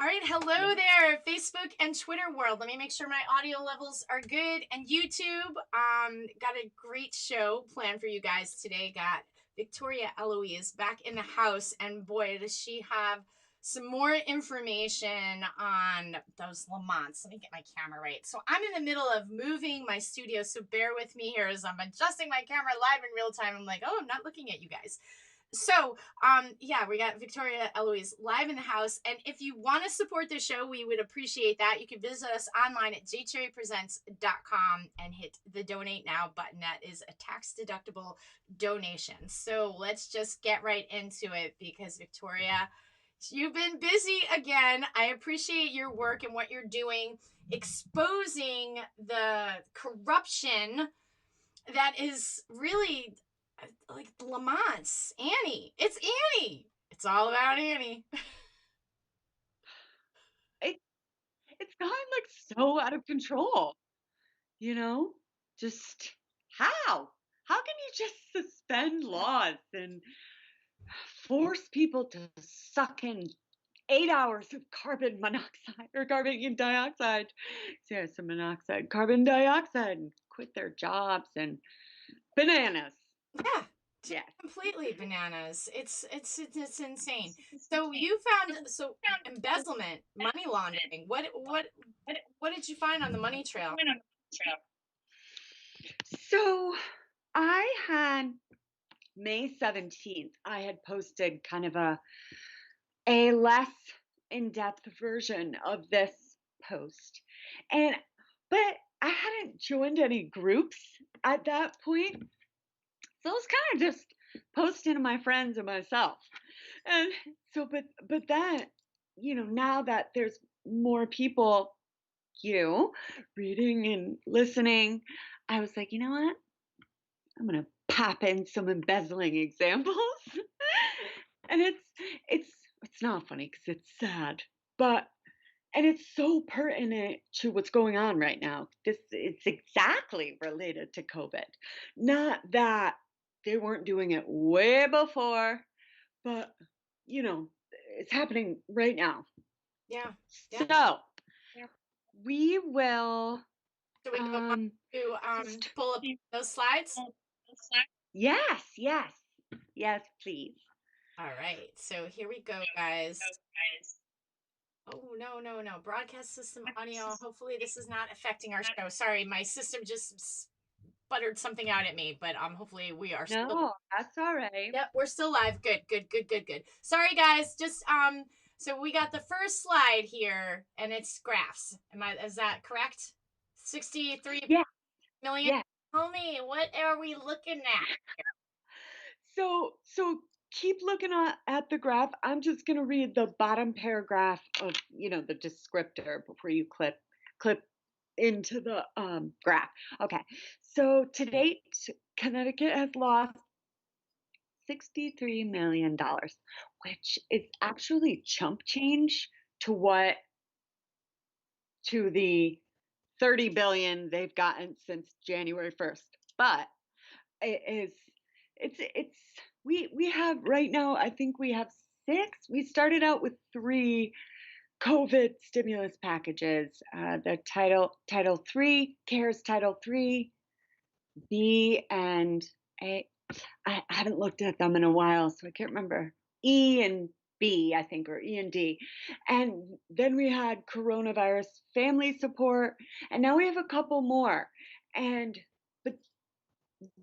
All right, hello there, Facebook and Twitter world. Let me make sure my audio levels are good. And YouTube, got a great show planned for you guys today. Got Victoria Elosie is back in the house, and boy, does she have some more information on those Lamonts. Let me get my camera right. So I'm in the middle of moving my studio, so bear with me here as I'm adjusting my camera live in real time. I'm like, oh, I'm not looking at you guys. So, yeah, we got Victoria Elosie live in the house. And if you want to support the show, we would appreciate that. You can visit us online at jcherrypresents.com and hit the donate now button. That is a tax deductible donation. So let's just get right into it because Victoria, you've been busy again. I appreciate your work and what you're doing, exposing the corruption that is really like Lamont's Annie. It's Annie. It's all about Annie. It's gotten like so out of control. Just how? How can you just suspend laws and force people to suck in 8 hours of carbon monoxide or carbon dioxide? Yeah, some monoxide, carbon dioxide, and quit their jobs and bananas. Yeah. Yeah. Completely bananas. It's insane. So you found embezzlement, money laundering. What did you find on the money trail? So I had May 17th, I had posted kind of a less in-depth version of this post. But I hadn't joined any groups at that point. So I was kind of just posting to my friends and myself. And so, but then, now that there's more people, reading and listening, I was like, you know what? I'm going to pop in some embezzling examples. And it's not funny because it's sad, and it's so pertinent to what's going on right now. It's exactly related to COVID. Not that they weren't doing it way before, but it's happening right now. Yeah. So we will. So we go on to pull up those slides. Yes, please. All right. So here we go, guys. Oh, no. Broadcast system audio. Hopefully this is not affecting our show. Sorry, my system just sputtered something out at me, but hopefully we are No, that's all right. Yep, we're still live. Good. Sorry guys, just so we got the first slide here and it's graphs. Is that correct? 63 million. Yeah. Tell me, what are we looking at? So keep looking at the graph. I'm just going to read the bottom paragraph of, the descriptor before you clip into the graph. Okay. So to date, Connecticut has lost $63 million, which is actually chump change to the 30 billion they've gotten since January 1st. But we have right now, I think we have 6. We started out with 3 COVID stimulus packages. The Title 3, CARES Title 3, B, and A. I haven't looked at them in a while, so I can't remember. E and B, I think, or E and D. And then we had coronavirus family support, and now we have a couple more. But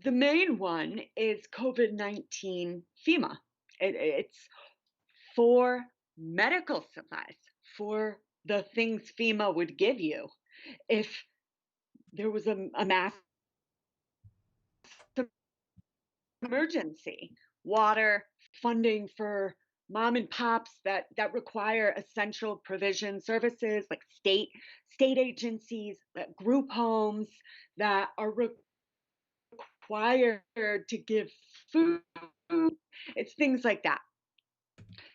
the main one is COVID-19 FEMA. It's for medical supplies, for the things FEMA would give you if there was a mass emergency. Water, funding for mom and pops that require essential provision services like state agencies, group homes that are required to give food. It's things like that.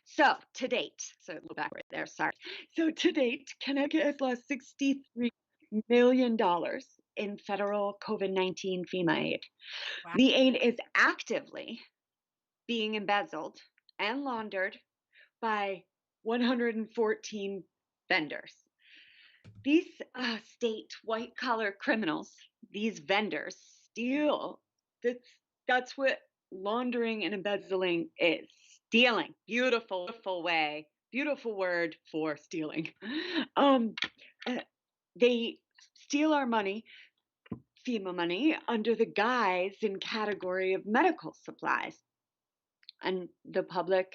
So to date, so a little back right there, sorry. So to date, Connecticut has lost $63 million in federal COVID-19 FEMA aid. Wow. The aid is actively being embezzled and laundered by 114 vendors. These state white collar criminals, these vendors steal. That's that's what laundering and embezzling is. Stealing. Beautiful way. Beautiful word for stealing. Um, uh, they steal our money, FEMA money, under the guise and category of medical supplies, and the public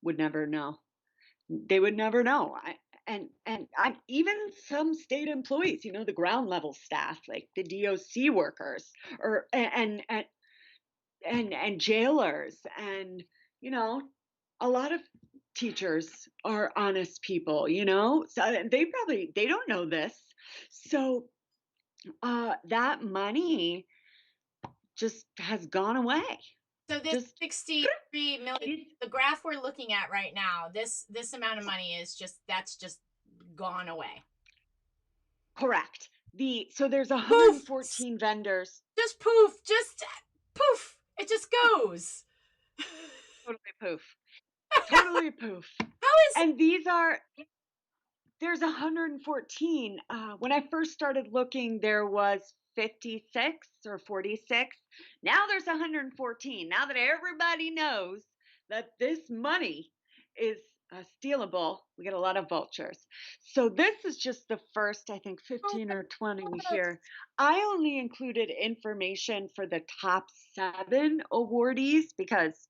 would never know. They would never know. Even some state employees, the ground level staff, like the DOC workers, or and jailers, and you know, a lot of teachers are honest people. So they don't know this. So that money just has gone away. So this Just 63 million, the graph we're looking at right now, this amount of money is that's just gone away. Correct. So there's Poof! 114 vendors. Just poof, poof. It just goes. Totally poof. Totally poof. And there's 114. When I first started looking, there was 56 or 46. Now there's 114. Now that everybody knows that this money is stealable, we get a lot of vultures. So this is just the first, I think, 15 or 20 here. I only included information for the top 7 awardees because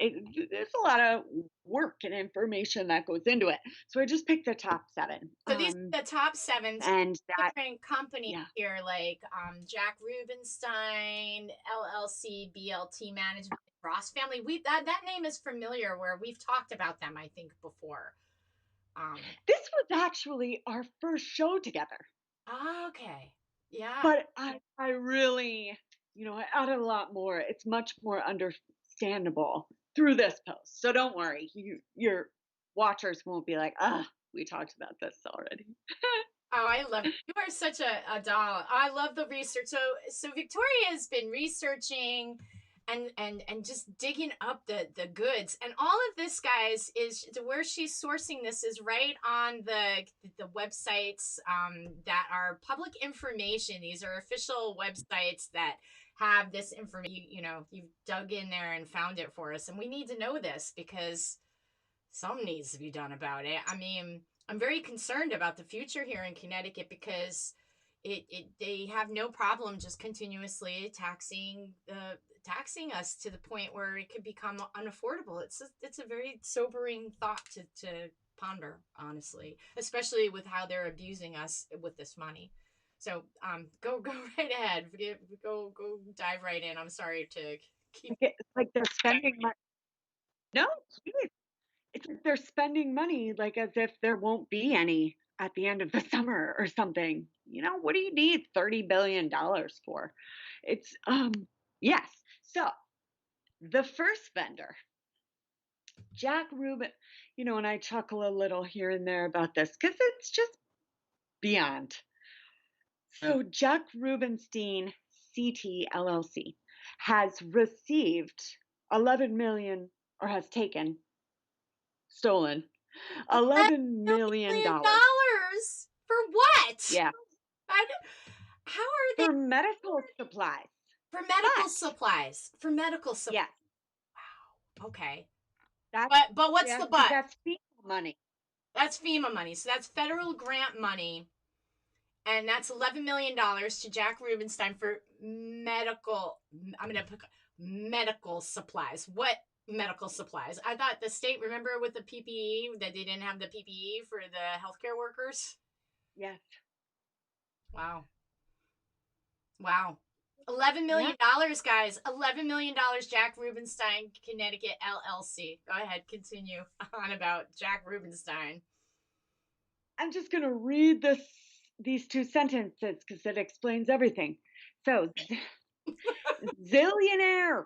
there's a lot of work and information that goes into it. So I just picked the top 7. So these are the top 7, and that different companies here, like Jack Rubenstein, LLC, BLT Management, Ross Family. That name is familiar, where we've talked about them, I think, before. This was actually our first show together. Okay. Yeah. But I really, I added a lot more. It's much more understandable through this post. So don't worry. Your watchers won't be like, we talked about this already. Oh, I love it. You are such a doll. I love the research. So Victoria has been researching and just digging up the goods, and all of this, guys, is where she's sourcing this is right on the websites that are public information. These are official websites that have this information. You've dug in there and found it for us, and we need to know this because something needs to be done about it. I mean, I'm very concerned about the future here in Connecticut because they have no problem just continuously taxing us to the point where it could become unaffordable. It's a very sobering thought to ponder, honestly, especially with how they're abusing us with this money. So go right ahead. Go dive right in. I'm sorry to keep. It's like they're spending money. No, it's like they're spending money like as if there won't be any at the end of the summer or something. What do you need $30 billion for? It's yes. So the first vendor, Jack Rubin, and I chuckle a little here and there about this because it's just beyond. So Jack Rubenstein CT LLC has received 11 million, or has stolen $11 million. For what? Yeah. How are they? For medical supplies. For medical supplies. For medical supplies. Yes. Wow. Okay. But what's the but? That's FEMA money. That's FEMA money. So that's federal grant money. And that's $11 million to Jack Rubenstein for medical. I'm going to put medical supplies. What medical supplies? I thought the state, remember with the PPE, that they didn't have the PPE for the healthcare workers? Yes. Wow. $11 million, guys. $11 million, Jack Rubenstein, Connecticut, LLC. Go ahead, continue on about Jack Rubenstein. I'm just going to read these 2 sentences because it explains everything. So, zillionaire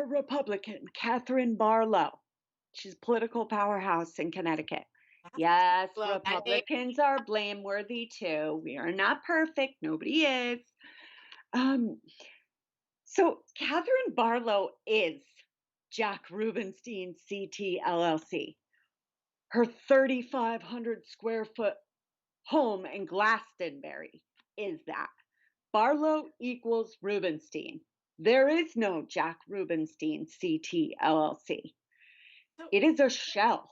Republican Catherine Barlow. She's a political powerhouse in Connecticut. Yes, Republicans are blameworthy too. We are not perfect. Nobody is. So Catherine Barlow is Jack Rubenstein CT LLC. Her 3,500 square foot home in Glastonbury is that. Barlow equals Rubenstein. There is no Jack Rubenstein CT LLC. So, It is a shell.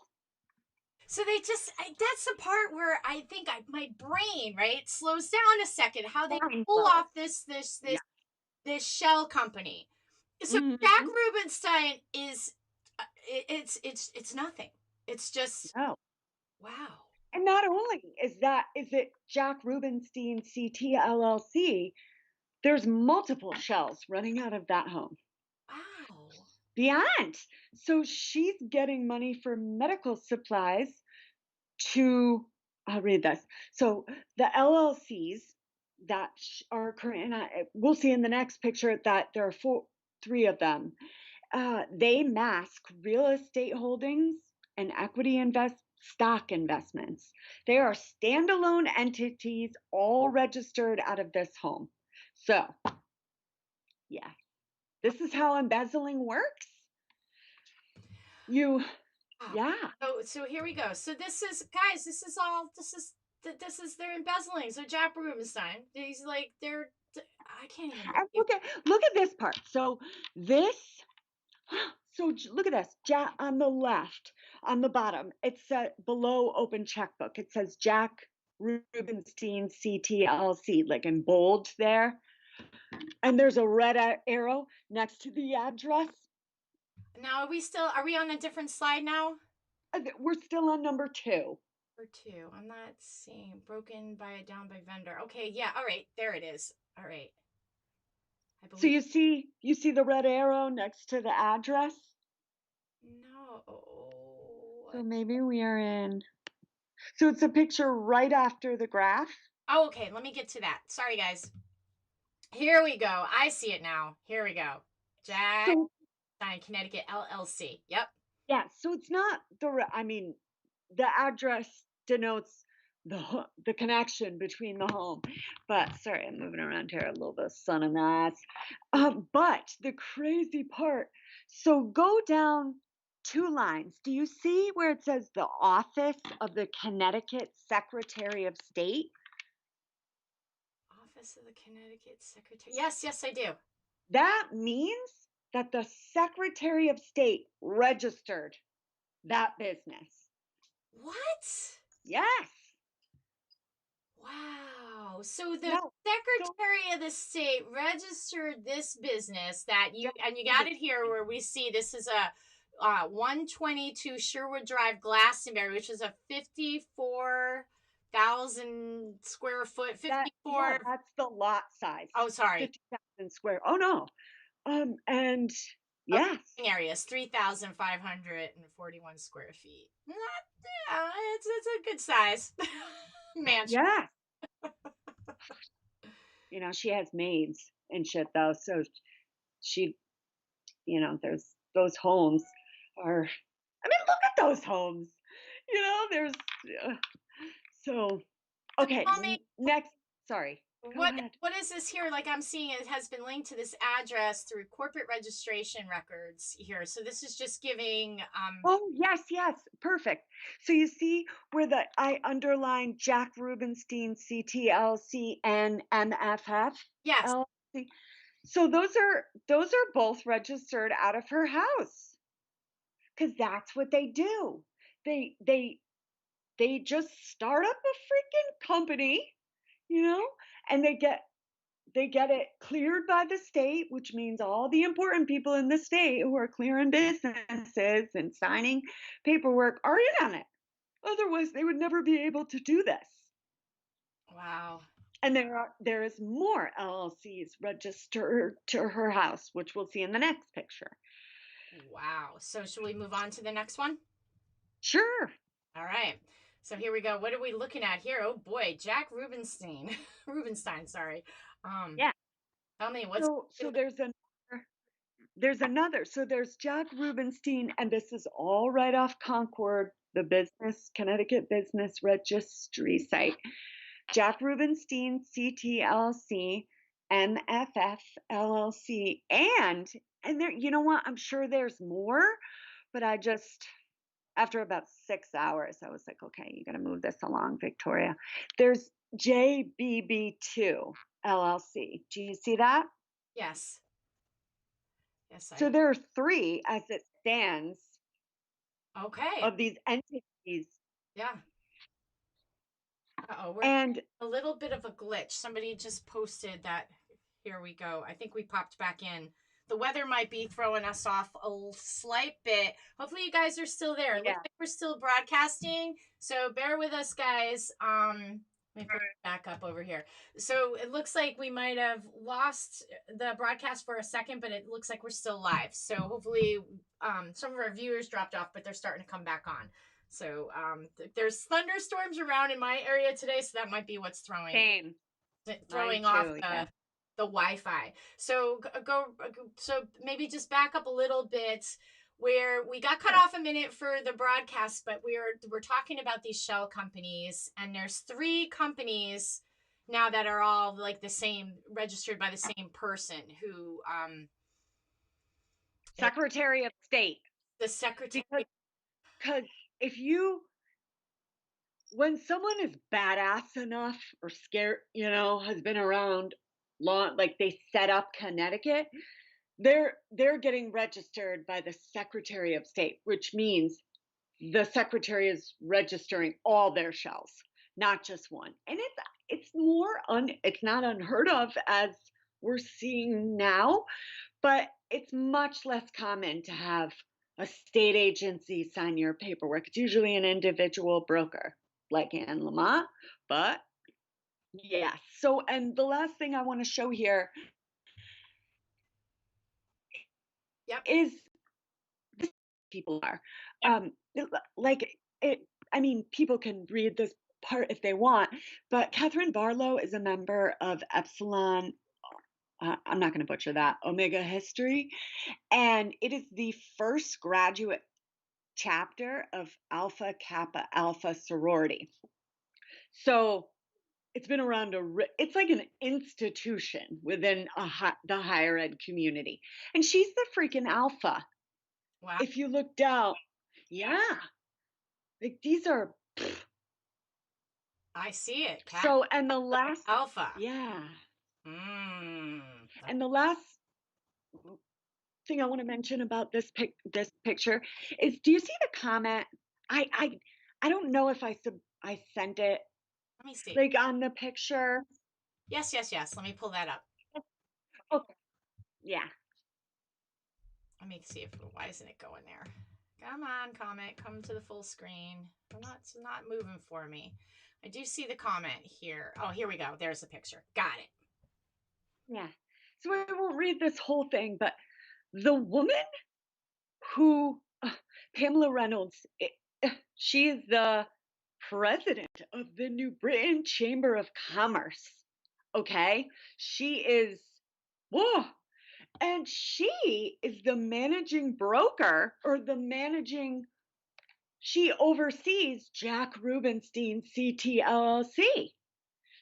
so they just that's the part where I think my brain right slows down a second. How they Mine pull does. off this Yeah. this shell company. So Jack Hmm. Rubenstein is it's nothing. It's just No. wow. And not only is it Jack Rubenstein CT LLC, there's multiple shells running out of that home. Wow. Beyond. So she's getting money for medical supplies to, I'll read this. So the LLCs that are current, and we'll see in the next picture that there are three of them. They mask real estate holdings and stock investments. They are standalone entities, all registered out of this home. So, yeah, this is how embezzling works. You, Wow. yeah. So here we go. So this is guys. This is they're embezzling. So Jack Rubenstein. He's like they're. I can't even And believe. look at this part. So this so look at this. Jack on the left, on the bottom, it said below open checkbook. It says Jack Rubenstein CTLC, like in bold there. And there's a red arrow next to the address. Now are we on a different slide now? We're still on number 2. Or two. I'm not seeing broken by down by vendor. Okay, yeah, all right. There it is. All right. I So believe you see the red arrow next to the address? no. So maybe we are in. So it's a picture right after the graph. Oh, okay. Let me get to that. Sorry, guys. Here we go. I see it now. Here we go. Jack So Connecticut LLC. Yep. yeah, so it's not I mean, the address denotes the connection between the home. But sorry, I'm moving around here, a little bit of sun in the eyes. But the crazy part, so go down 2 lines. Do you see where it says the office of the Connecticut Secretary of State? Office of the Connecticut Secretary. Yes, yes, I do. That means that the Secretary of State registered that business. What? Yes. Wow. So the Yeah. So Secretary of the State registered this business that you Jack and you got it here Rubenstein. where we see this is a 122 Sherwood Drive, Glastonbury, which is a 54,000 square foot, Yeah, 54. that's the lot size. Oh, sorry. 50,000 square. Oh no. And Oh, yes. area is 3,541 square feet. Not, yeah, it's a good size mansion. Yes. She has maids and shit though. So she, there's those homes are, I mean, look at those homes. There's, uh, so, So okay, tell me, next, sorry, go what ahead. what is this here? Like I'm seeing it has been linked to this address through corporate registration records here. So this is just giving Oh, yes, yes, perfect. So you see where I underlined Jack Rubenstein CTLC and MFF yes. LLC. So those are both registered out of her house because that's what they do. They they they just start up a freaking company, you know, and they get it cleared by the state, which means all the important people in the state who are clearing businesses and signing paperwork are in on it. Otherwise, they would never be able to do this. Wow. And there is more LLCs registered to her house, which we'll see in the next picture. Wow. So should we move on to the next one? Sure. All right. So here we go. What are we looking at here? Oh boy, Jack Rubenstein. Rubenstein, sorry. Um, Yeah. tell me what's So there's another. So there's Jack Rubenstein, and this is all right off Concord, the Connecticut Business Registry site. Jack Rubenstein, CTLC, MFF LLC, and there. You know what? I'm sure there's more, but I just after about 6 hours, I was like, okay, you got to move this along, Victoria. There's JBB2 LLC. Do you see that? Yes. Yes, So I. there are three, as it stands, Okay. of these entities. Yeah. Uh-oh, we're And a little bit of a glitch. Somebody just posted that. Here we go. I think we popped back in. The weather might be throwing us off a slight bit. Hopefully you guys are still there. It looks yeah, like we're still broadcasting, so bear with us, guys. Let me put it back up over here. So it looks like we might have lost the broadcast for a second, but it looks like we're still live. So hopefully some of our viewers dropped off, but they're starting to come back on. So there's thunderstorms around in my area today, so that might be what's same. Mine throwing off too. Yeah. the Wi-Fi. So so maybe just back up a little bit where we got cut Sure. off a minute for the broadcast, but we're talking about these shell companies, and there's three companies now that are all like the same, registered by the same person who Secretary of State. the secretary. Because if you, when someone is badass enough or scared, has been around long, like they set up Connecticut, they're getting registered by the Secretary of State, which means the secretary is registering all their shells, not just one. And it's not unheard of as we're seeing now, but it's much less common to have a state agency sign your paperwork. It's usually an individual broker like Anne Lamott, but yeah. So, and the last thing I want to show here Yep. is people are. Like it, I mean, people can read this part if they want, but Catherine Barlow is a member of Epsilon. I'm not going to butcher that, Omega History. And it is the first graduate chapter of Alpha Kappa Alpha sorority. So it's been around it's like an institution within the higher ed community. And she's the freaking alpha. Wow. If you look down, yeah, like these are. I see it. So, and the last, Alpha. yeah. Mm. And the last thing I want to mention about this picture is, do you see the comment? I don't know if I sent it Let me see. like on the picture. Yes, yes, yes. Let me pull that up. Okay. Yeah. Let me see if why isn't it going there? Come on, comment, come to the full screen. It's not moving for me. I do see the comment here. Oh, here we go. There's the picture. Got it. Yeah. So I won't read this whole thing, but the woman who, Pamela Reynolds, she is the president of the New Britain Chamber of Commerce. Okay. She is, whoa. And she is the managing broker, or she oversees Jack Rubenstein CT LLC.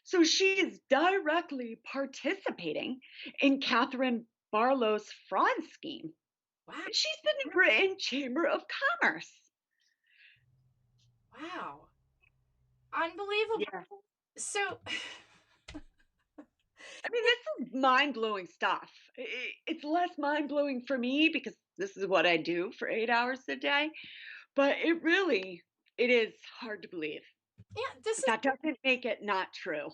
So she is directly participating in Catherine Barlow's fraud scheme. Wow. And she's the New Britain Chamber of Commerce. Wow. Unbelievable. Yeah. So I mean, this is mind-blowing stuff. It's less mind-blowing for me because this is what I do for 8 hours a day, but it is hard to believe. yeah, this But is that doesn't make it not true.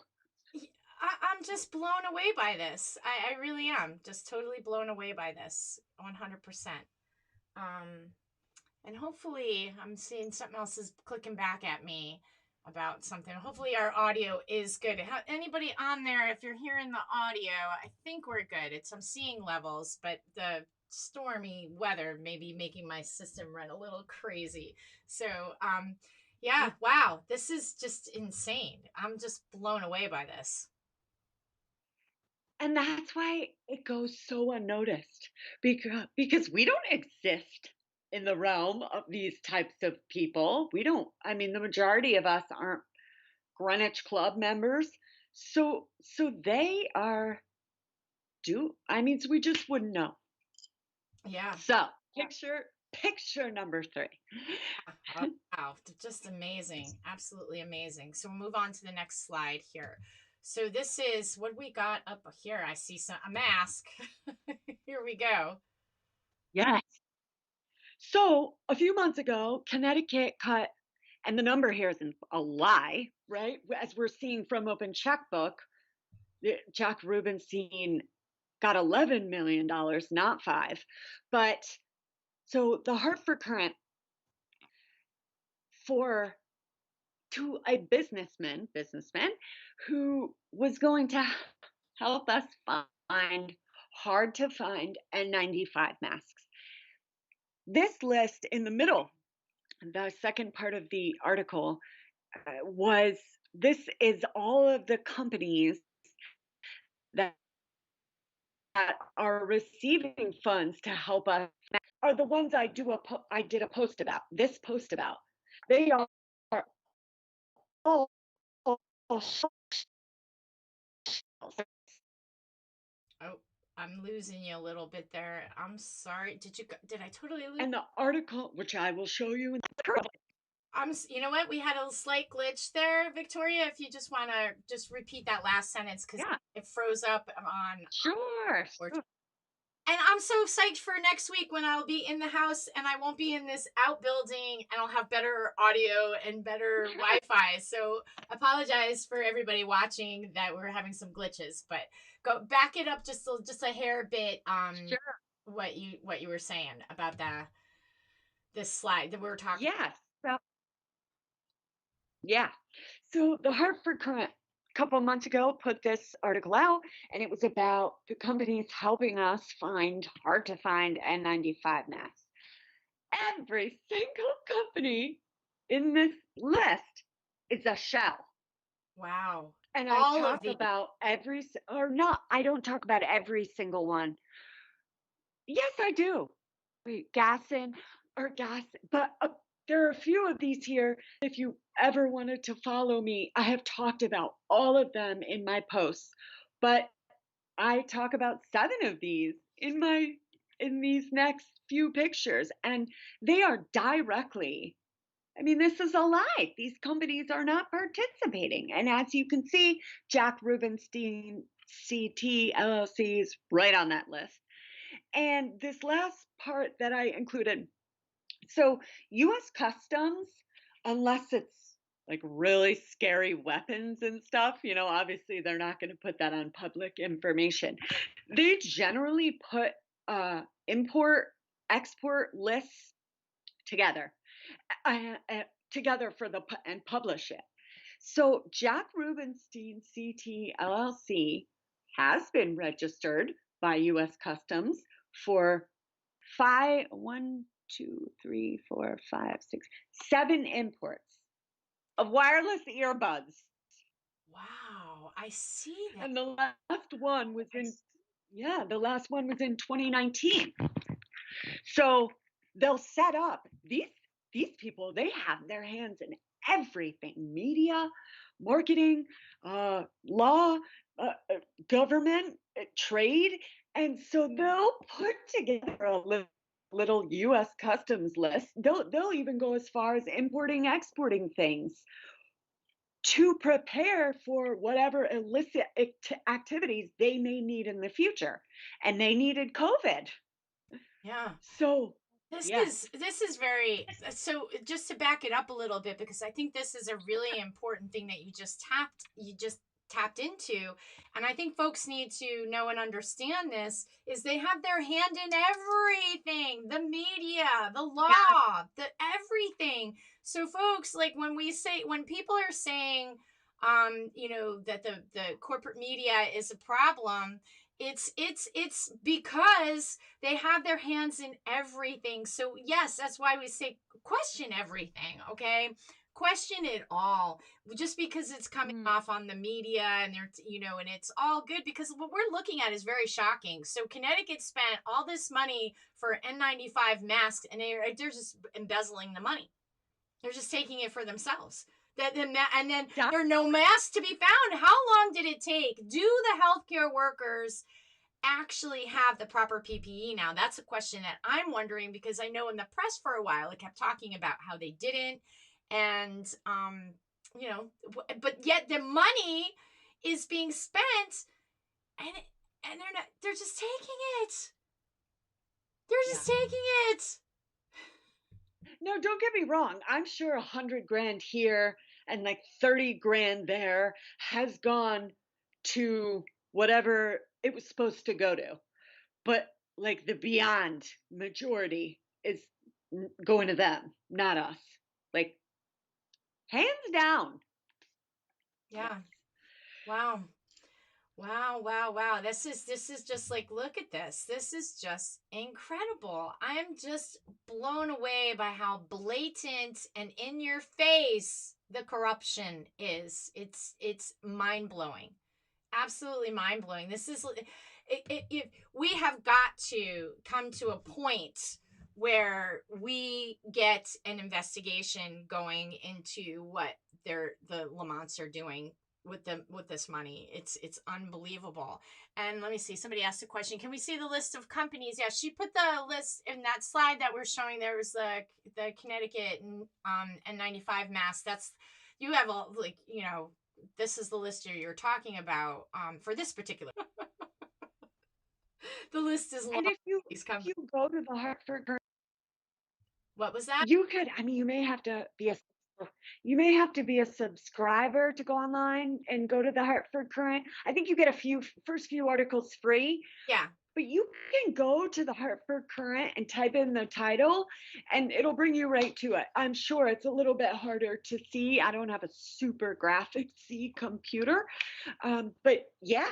I'm just blown away by this. I really am just totally blown away by this 100%. And hopefully I'm seeing something else is clicking back at me about something. Hopefully our audio is good. Anybody on there, if you're hearing the audio, I think we're good. I'm seeing levels, but the stormy weather may be making my system run a little crazy. So, yeah, wow, this is just insane. I'm just blown away by this. And that's why it goes so unnoticed, because we don't exist in the realm of these types of people. We don't, I mean, the majority of us aren't Greenwich Club members. So they are so we just wouldn't know. Yeah. So picture picture number 3. Oh, wow, just amazing. Absolutely amazing. So we'll move on to the next slide here. So this is what we got up here. I see a mask. Here we go. Yes. So a few months ago, Connecticut cut, and the number here isn't a lie, right? As we're seeing from Open Checkbook, Jack Rubenstein got $11 million, not 5. But so the Hartford Current for to a businessman who was going to help us find hard to find N95 masks. This list in the middle, the second part of the article, was this is all of the companies that are receiving funds to help us are the ones I did a post about. This post about they are all, all, all Oh, I'm losing you a little bit there. I'm sorry. Did I totally lose? and the article, which I will show you in You know what? We had a slight glitch there, Victoria. If you just want to just repeat that last sentence because yeah, it froze up on sure. and I'm so psyched for next week when I'll be in the house and I won't be in this outbuilding and I'll have better audio and better Wi-Fi. So apologize for everybody watching that we're having some glitches, but go back it up just a hair bit. Sure. What you were saying about this slide that we were talking. Yes. So, yeah. So the Hartford Current a couple of months ago put this article out, and it was about the companies helping us find hard to find N95 masks. Every single company in this list is a shell. Wow. And I All of talk these. about I don't talk about every single one. Yes, I do. Wait, gas, but there are a few of these here. If you ever wanted to follow me, I have talked about all of them in my posts, but I talk about 7 of these in these next few pictures, and they are directly. I mean, this is a lie. These companies are not participating. And as you can see, Jack Rubenstein CT LLC is right on that list. And this last part that I included, so US Customs, unless it's like really scary weapons and stuff, obviously they're not going to put that on public information. They generally put import export lists together together and publish it. So Jack Rubenstein CT LLC has been registered by US Customs for 7 imports of wireless earbuds. Wow, I see that. And the last one was in 2019. So they'll set up these people, they have their hands in everything: media, marketing, law, government, trade. And so they'll put together a little US Customs list. They'll even go as far as importing, exporting things to prepare for whatever illicit activities they may need in the future. And they needed COVID. Yeah. So, This yes. is very so just to back it up a little bit because I think this is a really important thing that you just tapped into, and I think folks need to know and understand this is they have their hand in everything, the media, the law, the everything. So folks, like when people are saying that the corporate media is a problem, it's because they have their hands in everything. So yes, that's why we say question everything, okay? Question it all. Just because it's coming off on the media and they're and it's all good because what we're looking at is very shocking. So Connecticut spent all this money for N95 masks and they're just embezzling the money. They're just taking it for themselves. And then there are no masks to be found. How long did it take? Do the healthcare workers actually have the proper PPE now? That's a question that I'm wondering, because I know in the press for a while it kept talking about how they didn't, and but yet the money is being spent, and they're just taking it. They're Yeah. just taking it. No, don't get me wrong. I'm sure 100 grand here and like 30 grand there has gone to whatever it was supposed to go to. But like the beyond majority is going to them, not us. Like hands down. Yeah. Yes. Wow. Wow, wow, wow. This is just like, look at this. This is just incredible. I'm just blown away by how blatant and in your face the corruption is. It's mind-blowing. Absolutely mind-blowing. This is we have got to come to a point where we get an investigation going into what the Lamonts are doing with this money. It's unbelievable. And let me see, somebody asked a question, can we see the list of companies? Yeah, she put the list in that slide that we're showing. There was the Connecticut and 95 mass. That's, you have a, like, this is the list you're talking about for this particular. The list is long. And if you These if you companies. go to the Hartford What was that? You could, I mean, you may have to be a subscriber to go online and go to the Hartford Current. I think you get first few articles free, Yeah. but you can go to the Hartford Current and type in the title and it'll bring you right to it. I'm sure it's a little bit harder to see. I don't have a super graphic C computer, but yeah.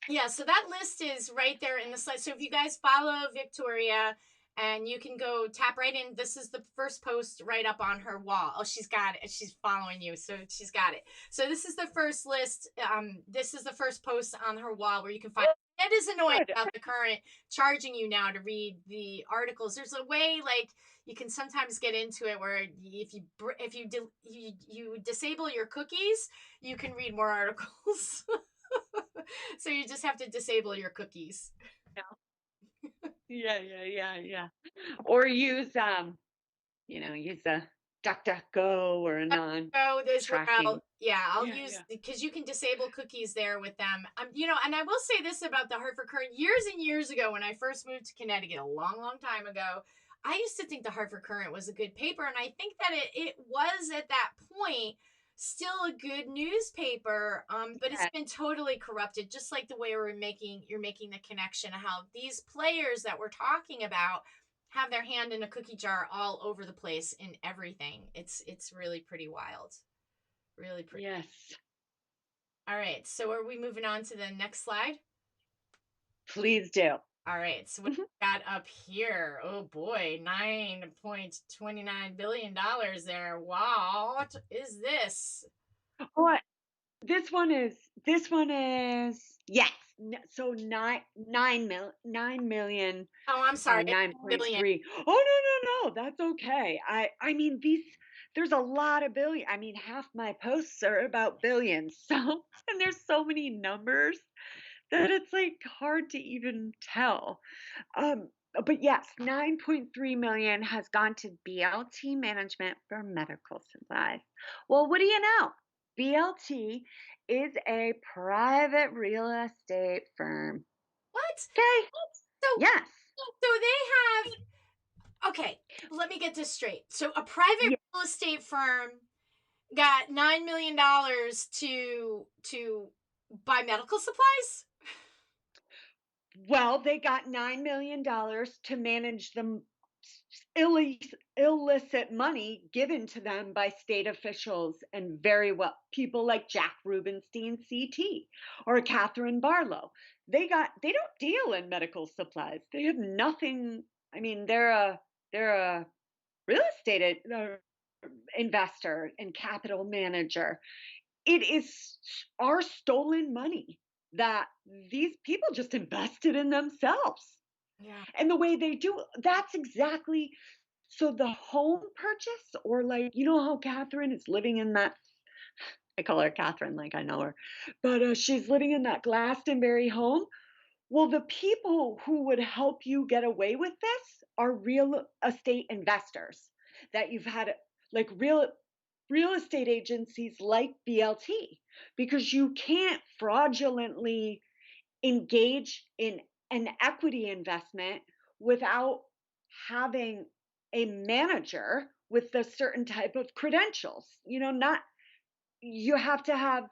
Yeah, so that list is right there in the slide. So if you guys follow Victoria, and you can go tap right in. This is the first post right up on her wall. Oh, she's got it. She's following you, so she's got it. So this is the first list. This is the first post on her wall where you can find. It is annoying Good. about the current charging you now to read the articles. There's a way, like, you can sometimes get into it where if you disable your cookies, you can read more articles. So you just have to disable your cookies. Yeah. Or use a DuckDuckGo or a Oh, this where non-tracking. I'll Yeah, use, yeah. because you can disable cookies there with them. And I will say this about the Hartford Current. Years and years ago, when I first moved to Connecticut, a long, long time ago, I used to think the Hartford Current was a good paper, and I think that it was at that point still a good newspaper. But it's Yeah. been totally corrupted, just like the way you're making the connection of how these players that we're talking about have their hand in a cookie jar all over the place in everything. It's really pretty wild. Really pretty. Yes. All right. So are we moving on to the next slide? Please do. All right. So what Mhm. we got up here? Oh boy, $9.29 billion there. Wow. What is this? Oh, this one is yes. So 9 million Oh, I'm or sorry. It's nine point billion. three. Oh no, that's okay. I mean there's a lot of billion. I mean half my posts are about billions. So and there's so many numbers that it's like hard to even tell. Um, but yes, 9.3 million has gone to BLT management for medical supplies. Well, what do you know? BLT is a private real estate firm. What? Okay. So Yes. they have, okay, let me get this straight. So a private Yeah. real estate firm got $9 million to buy medical supplies? Well, they got $9 million to manage the illicit money given to them by state officials and very well people like Jack Rubenstein, CT, or Catherine Barlow. They don't deal in medical supplies. They have nothing. I mean, they're a real estate investor and capital manager. It is our stolen money that these people just invested in themselves. Yeah. And the way they do, that's exactly, so the home purchase, or like, you know how Catherine is living in that, I call her Catherine like I know her, but she's living in that Glastonbury home. Well, the people who would help you get away with this are real estate investors that you've had, like real estate agencies like BLT, because you can't fraudulently engage in an equity investment without having a manager with a certain type of credentials. Not you have to have,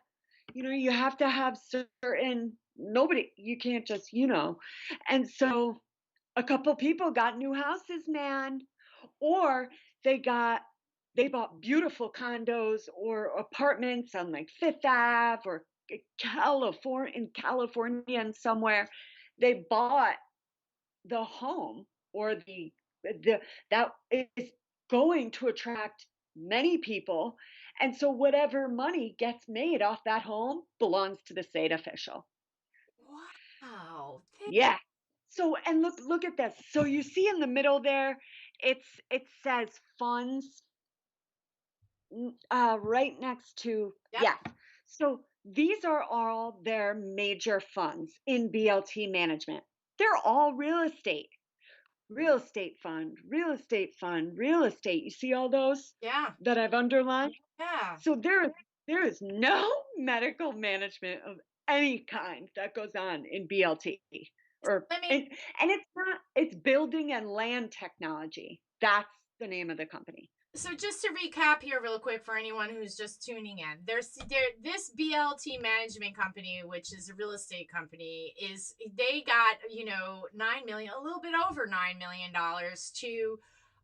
you have to have certain nobody, you can't just, And so a couple people got new houses, man, or they got they bought beautiful condos or apartments on like Fifth Ave or California and somewhere. They bought the home or the that is going to attract many people. And so whatever money gets made off that home belongs to the state official. Wow. Yeah. So and look at this. So you see in the middle there, it says funds right next to, Yep. yes. So these are all their major funds in BLT management. They're all real estate fund, real estate fund, real estate. You see all those Yeah. that I've underlined? Yeah. So there is no medical management of any kind that goes on in BLT or Let me and it's not, it's building and land technology. That's the name of the company. So just to recap here real quick for anyone who's just tuning in, this BLT management company, which is a real estate company, is they got 9 million, a little bit over $9 million to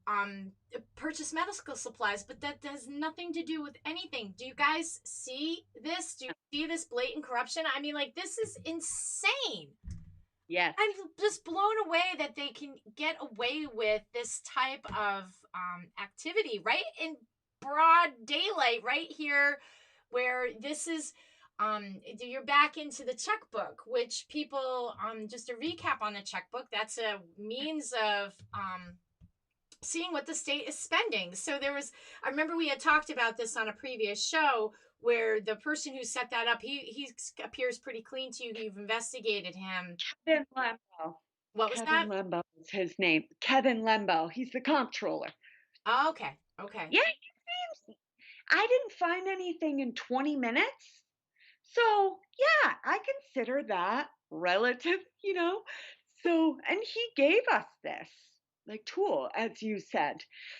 um purchase medical supplies, but that has nothing to do with anything. Do you guys see this? Do you see this blatant corruption? I mean, like, this is insane. Yes. I'm just blown away that they can get away with this type of activity right in broad daylight, right here, where this is. You're back into the checkbook, which people, just a recap on the checkbook, that's a means of seeing what the state is spending. So I remember we had talked about this on a previous show where the person who set that up, he appears pretty clean to you. You've investigated him. Kevin Lembo. What was Kevin that? Lembo is his name. Kevin Lembo. He's the comptroller. Oh, okay. Okay. Yeah, I didn't find anything in 20 minutes. So, yeah, I consider that relative, So, and he gave us this like tool, as you said.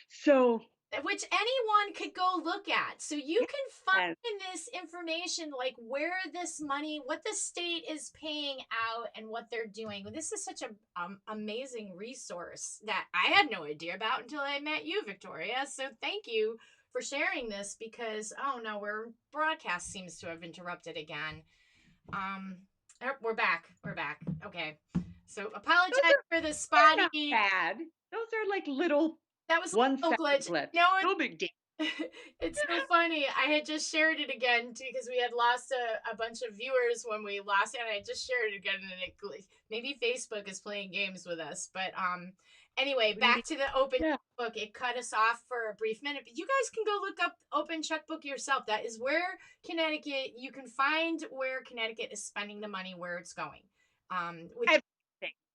So, Which anyone could go look at. So you can yes, find this information, like where this money, what the state is paying out, and what they're doing. This is such a amazing resource that I had no idea about until I met you, Victoria. So thank you for sharing this, because oh no, our broadcast seems to have interrupted again. We're back. We're back. Okay. So apologize for the they're not spotty. bad. Those are like little That was a one little second glitch. blips. No, No big deal. it's so funny. I had just shared it again too, because we had lost a bunch of viewers when we lost it. And I just shared it again, and maybe Facebook is playing games with us. But anyway, back to the open Yeah. book. It cut us off for a brief minute, but you guys can go look up open checkbook yourself. That is where Connecticut. You can find where Connecticut is spending the money, where it's going. With Everything. everything.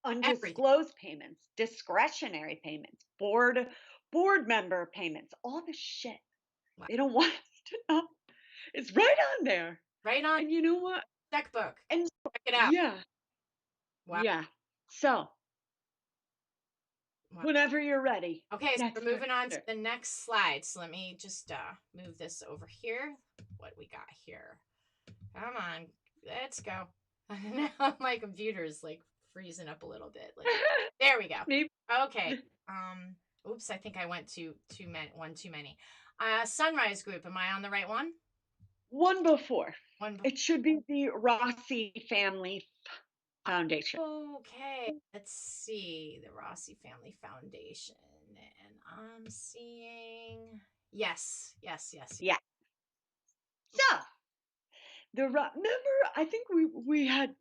Undisclosed payments, discretionary payments, board member payments, all the shit Wow. they don't want us to know. It's right on there. Right on And you know what? checkbook. And Check it out. yeah, Wow. yeah. So Wow. whenever you're ready. Okay, so Next we're moving on to chapter. the next slide. So let me just move this over here. What we got here? Come on, let's go. Now my computer is like freezing up a little bit. Like, there we go. Maybe Okay. Oops, I think I went one too many. Sunrise Group. Am I on the right one? one before. One. It should be the Rossi Family Foundation. Okay, let's see. The Rossi Family Foundation. And I'm seeing. Yes. Yeah. So remember, I think we had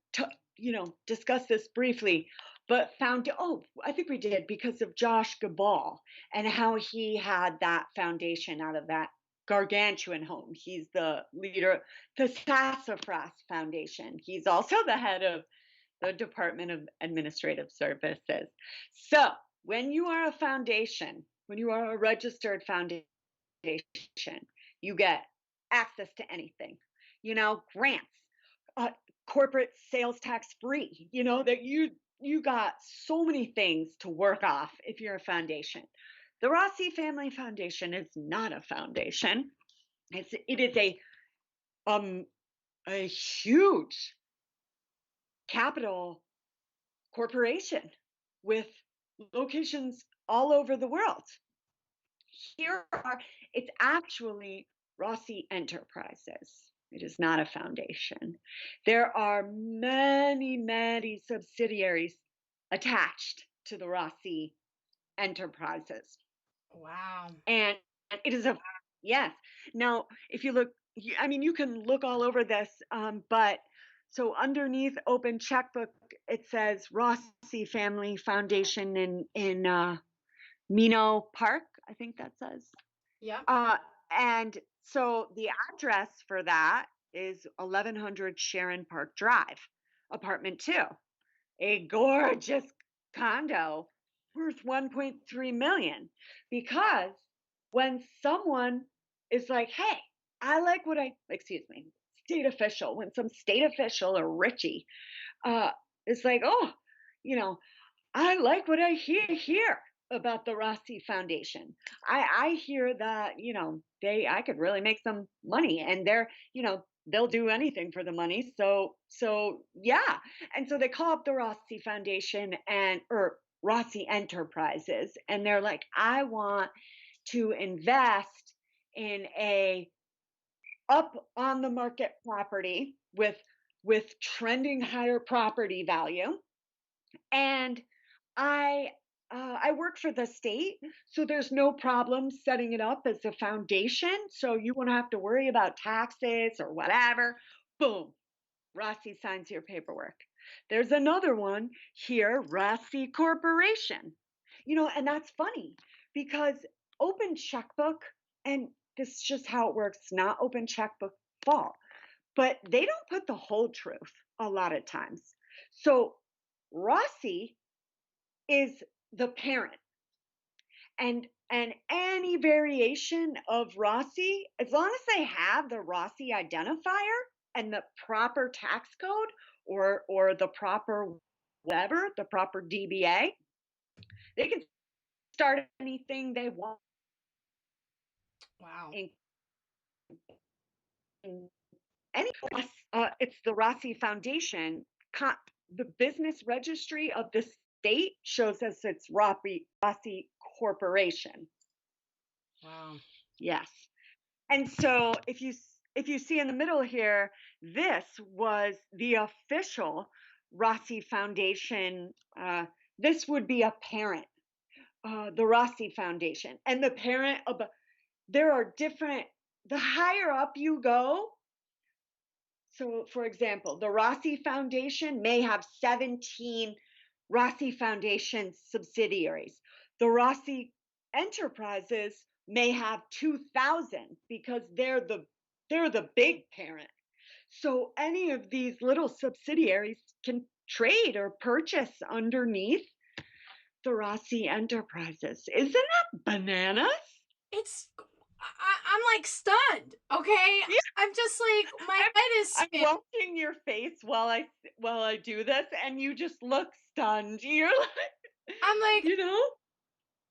discussed this briefly, but I think we did, because of Josh Gabal and how he had that foundation out of that gargantuan home. He's the leader, the Sassafras Foundation. He's also the head of the Department of Administrative Services. So when you are a foundation, when you are a registered foundation, you get access to anything, grants, uh, corporate sales tax free, that you got so many things to work off if you're a foundation. The Rossi Family Foundation is not a foundation. It is a huge capital corporation with locations all over the world. Here are It's actually Rossi Enterprises. It is not a foundation. There are many, many subsidiaries attached to the Rossi Enterprises. Wow. And it is a yes. Now, if you look, you can look all over this, but so underneath open checkbook, it says Rossi Family Foundation in Mino Park. I think that says. Yep. And so the address for that is 1100 Sharon Park Drive, apartment 2, a gorgeous condo worth 1.3 million. Because when someone is like, hey, I like what excuse me, state official, when some state official or Richie is like, oh, you know, I like what I hear here about the Rossi Foundation. I hear that, I could really make some money, and they'll do anything for the money. So yeah. And so they call up the Rossi Foundation or Rossi Enterprises, and they're like, I want to invest in a up on the market property with trending higher property value. And I work for the state, so there's no problem setting it up as a foundation. So you won't have to worry about taxes or whatever. Boom, Rossi signs your paperwork. There's another one here, Rossi Corporation. And that's funny because open checkbook, and this is just how it works, not open checkbook fault, but they don't put the whole truth a lot of times. So Rossi is the parent. And any variation of Rossi, as long as they have the Rossi identifier and the proper tax code or the proper whatever, the proper DBA, they can start anything they want. Wow. In any It's the Rossi Foundation. The business registry of the state shows us it's Rossi Corporation. Wow. Yes. And so if you see in the middle here, this was the official Rossi Foundation. This would be a parent, the Rossi Foundation, and the parent of. There are different. The higher up you go. So, for example, the Rossi Foundation may have 17 Rossi Foundation subsidiaries. The Rossi Enterprises may have 2,000 because they're the big parent. So any of these little subsidiaries can trade or purchase underneath the Rossi Enterprises. Isn't that bananas? It's I'm like stunned. Okay, Yeah, I'm just like my I'm, head is I'm spinning. watching your face while I do this, and you just look stunned. You're like, I'm like, you know.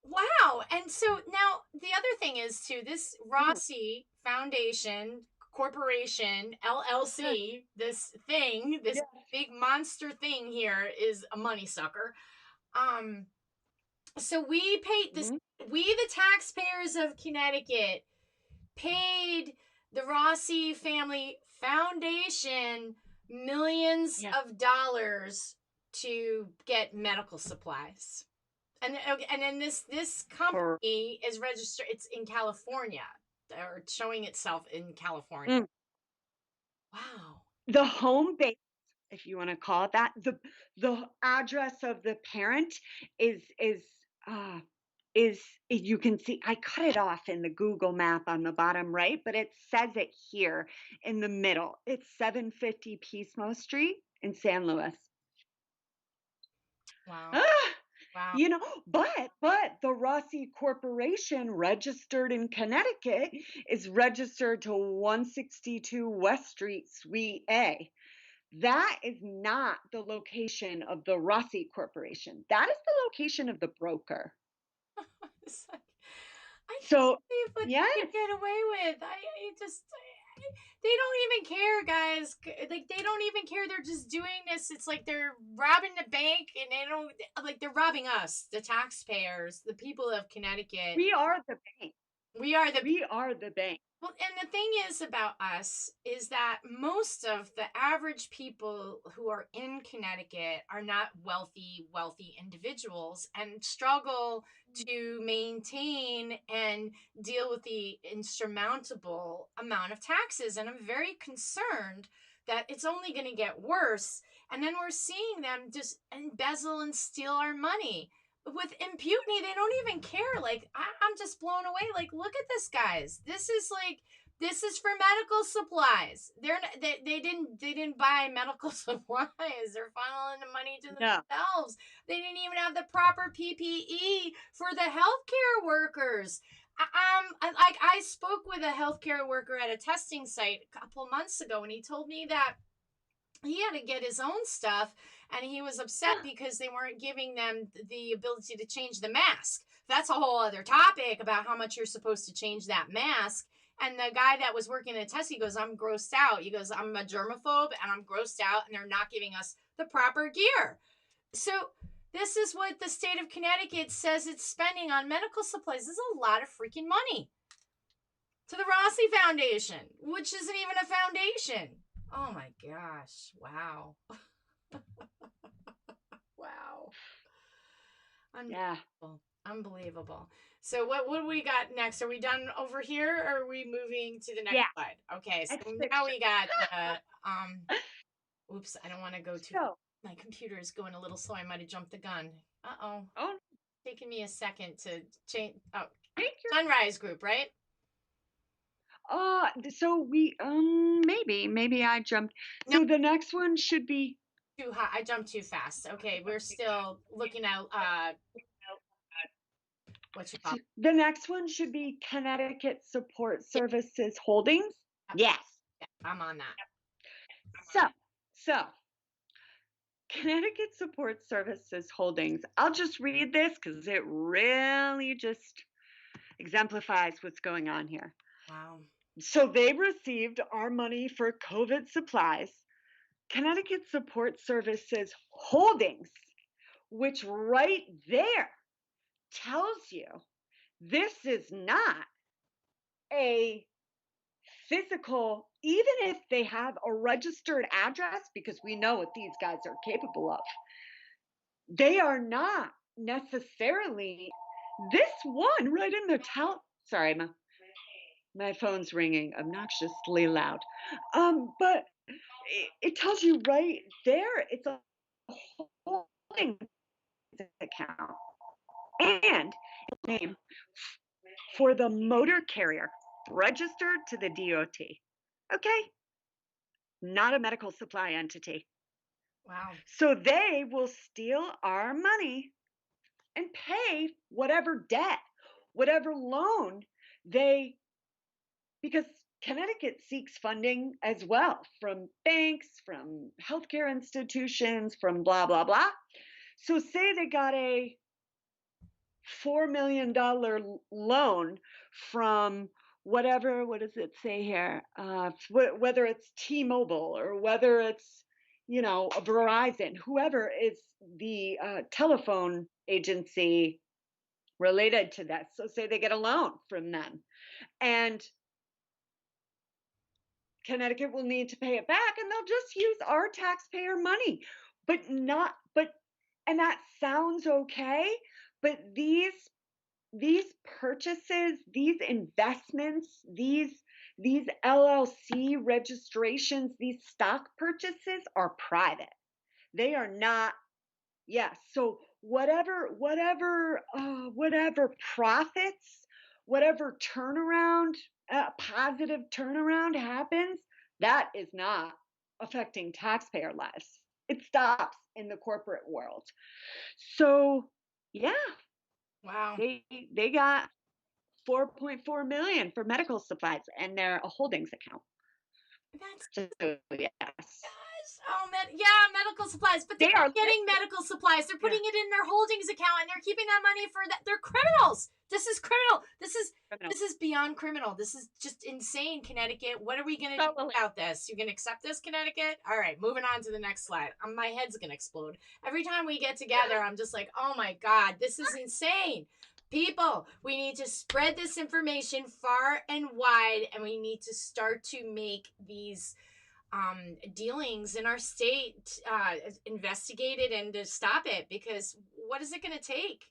wow. And so now the other thing is too, this Mm, Rossi Foundation Corporation yes, LLC, this yes. big monster thing here is a money sucker. Um, so we paid this. Mhm. We, the taxpayers of Connecticut, paid the Rossi Family Foundation millions Yes. of dollars to get medical supplies. And then this For company is registered. It's in California, or showing itself in California. mm, Wow. the home base, if you want to call it that, the address of the parent uh is you can see I cut it off in the Google map on the bottom right, but it says it here in the middle. It's 750 Pismo Street in San Luis. Wow. Ah, Wow. but the Rossi Corporation registered in Connecticut is registered to 162 West Street, Suite A. That is not the location of the Rossi Corporation. That is the location of the broker. It's like, I So, can't believe what they yes, could get away with. I just, they don't even care, guys. Like, they don't even care. They're just doing this. It's like they're robbing the bank, and they don't, like, they're robbing us, the taxpayers, the people of Connecticut. we are the bank. We are the We are the bank. Well, and the thing is about us is that most of the average people who are in Connecticut are not wealthy individuals and struggle to maintain and deal with the insurmountable amount of taxes. And I'm very concerned that it's only going to get worse. And then we're seeing them just embezzle and steal our money with impunity. They don't even care. Like, I'm just blown away. Like, look at this, guys. This is for medical supplies. They didn't buy medical supplies. They're funneling the money to No. themselves. They didn't even have the proper PPE for the healthcare workers. I spoke with a healthcare worker at a testing site a couple months ago, and he told me that he had to get his own stuff, and he was upset because they weren't giving them the ability to change the mask. That's a whole other topic about how much you're supposed to change that mask. And the guy that was working the test, he goes, I'm grossed out. He goes, I'm a germaphobe and I'm grossed out, and they're not giving us the proper gear. So this is what the state of Connecticut says it's spending on medical supplies. This is a lot of freaking money to the Rossi Foundation, which isn't even a foundation. Oh my gosh. Wow. Wow. Yeah. Unbelievable. Unbelievable. So what do we got next? Are we done over here, or are we moving to the next Yeah. slide? Okay, so Next now picture. we got oops, I don't want to go too So, my computer is going a little slow. I might have jumped the gun. Uh-oh. oh, Taking me a second to change. Oh, take your Sunrise Group, right? so we maybe I jumped. No, So the next one should be too high. I jumped too fast. Okay, we're still looking at what you call the next one should be Connecticut Support it. Services Holdings. Yeah, Yes. yeah, I'm on that. So Connecticut Support Services Holdings. I'll just read this because it really just exemplifies what's going on here. Wow. So they received our money for COVID supplies. Connecticut Support Services Holdings, which right there tells you this is not a physical, even if they have a registered address, because we know what these guys are capable of, they are not necessarily this one right in the sorry, my phone's ringing obnoxiously loud. But it tells you right there it's a holding account and name for the motor carrier registered to the DOT. Okay, not a medical supply entity. Wow. So they will steal our money and pay whatever debt, whatever loan they, because Connecticut seeks funding as well from banks, from healthcare institutions, from blah, blah, blah. So say they got a $4 million loan from whatever, what does it say here? Whether it's T-Mobile or whether it's, Verizon, whoever is the telephone agency related to that. So say they get a loan from them and Connecticut will need to pay it back and they'll just use our taxpayer money, and that sounds okay, but these purchases, these investments, these LLC registrations, these stock purchases are private. They are not. Yes. So whatever profits, whatever turnaround, positive turnaround happens, that is not affecting taxpayer lives. It stops in the corporate world. So yeah, Wow. they got 4.4 million for medical supplies and they're a holdings account. That's So yes. gosh. Oh, yeah, medical supplies. But they're They not are getting listed. medical supplies. They're Yeah. putting it in their holdings account and they're keeping that money for that. They're criminals. This is criminal. Criminal. This is beyond criminal. This is just insane, Connecticut. What are we gonna do Totally. about this? You gonna accept this, Connecticut? All right, moving on to the next slide. My head's gonna explode. Every time we get together, I'm just like, oh my God, this is insane. People, we need to spread this information far and wide, and we need to start to make these dealings in our state investigated and to stop it, because what is it going to take?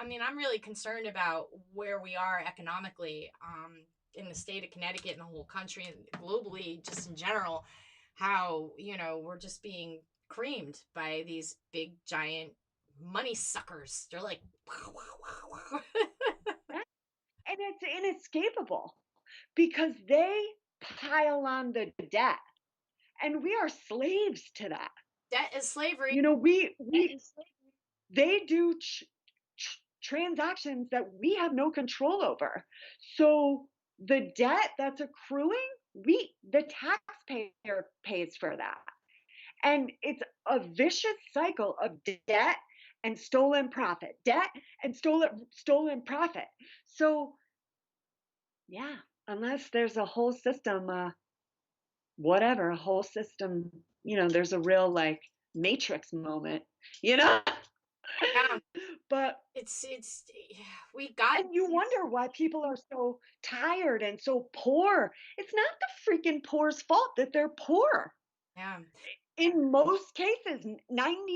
I mean, I'm really concerned about where we are economically in the state of Connecticut and the whole country and globally, just in general, how, we're just being creamed by these big, giant money suckers. They're like, And it's inescapable because they pile on the debt and we are slaves to that. debt is slavery. You know, they do transactions that we have no control over. So the debt that's accruing, the taxpayer pays for that. And it's a vicious cycle of debt and stolen profit, debt and stolen profit. So yeah, unless there's a whole system, whatever, a whole system, there's a real like matrix moment, you know? Yeah, But it's we got and you wonder why people are so tired and so poor. It's not the freaking poor's fault that they're poor. yeah. In most cases, 99%,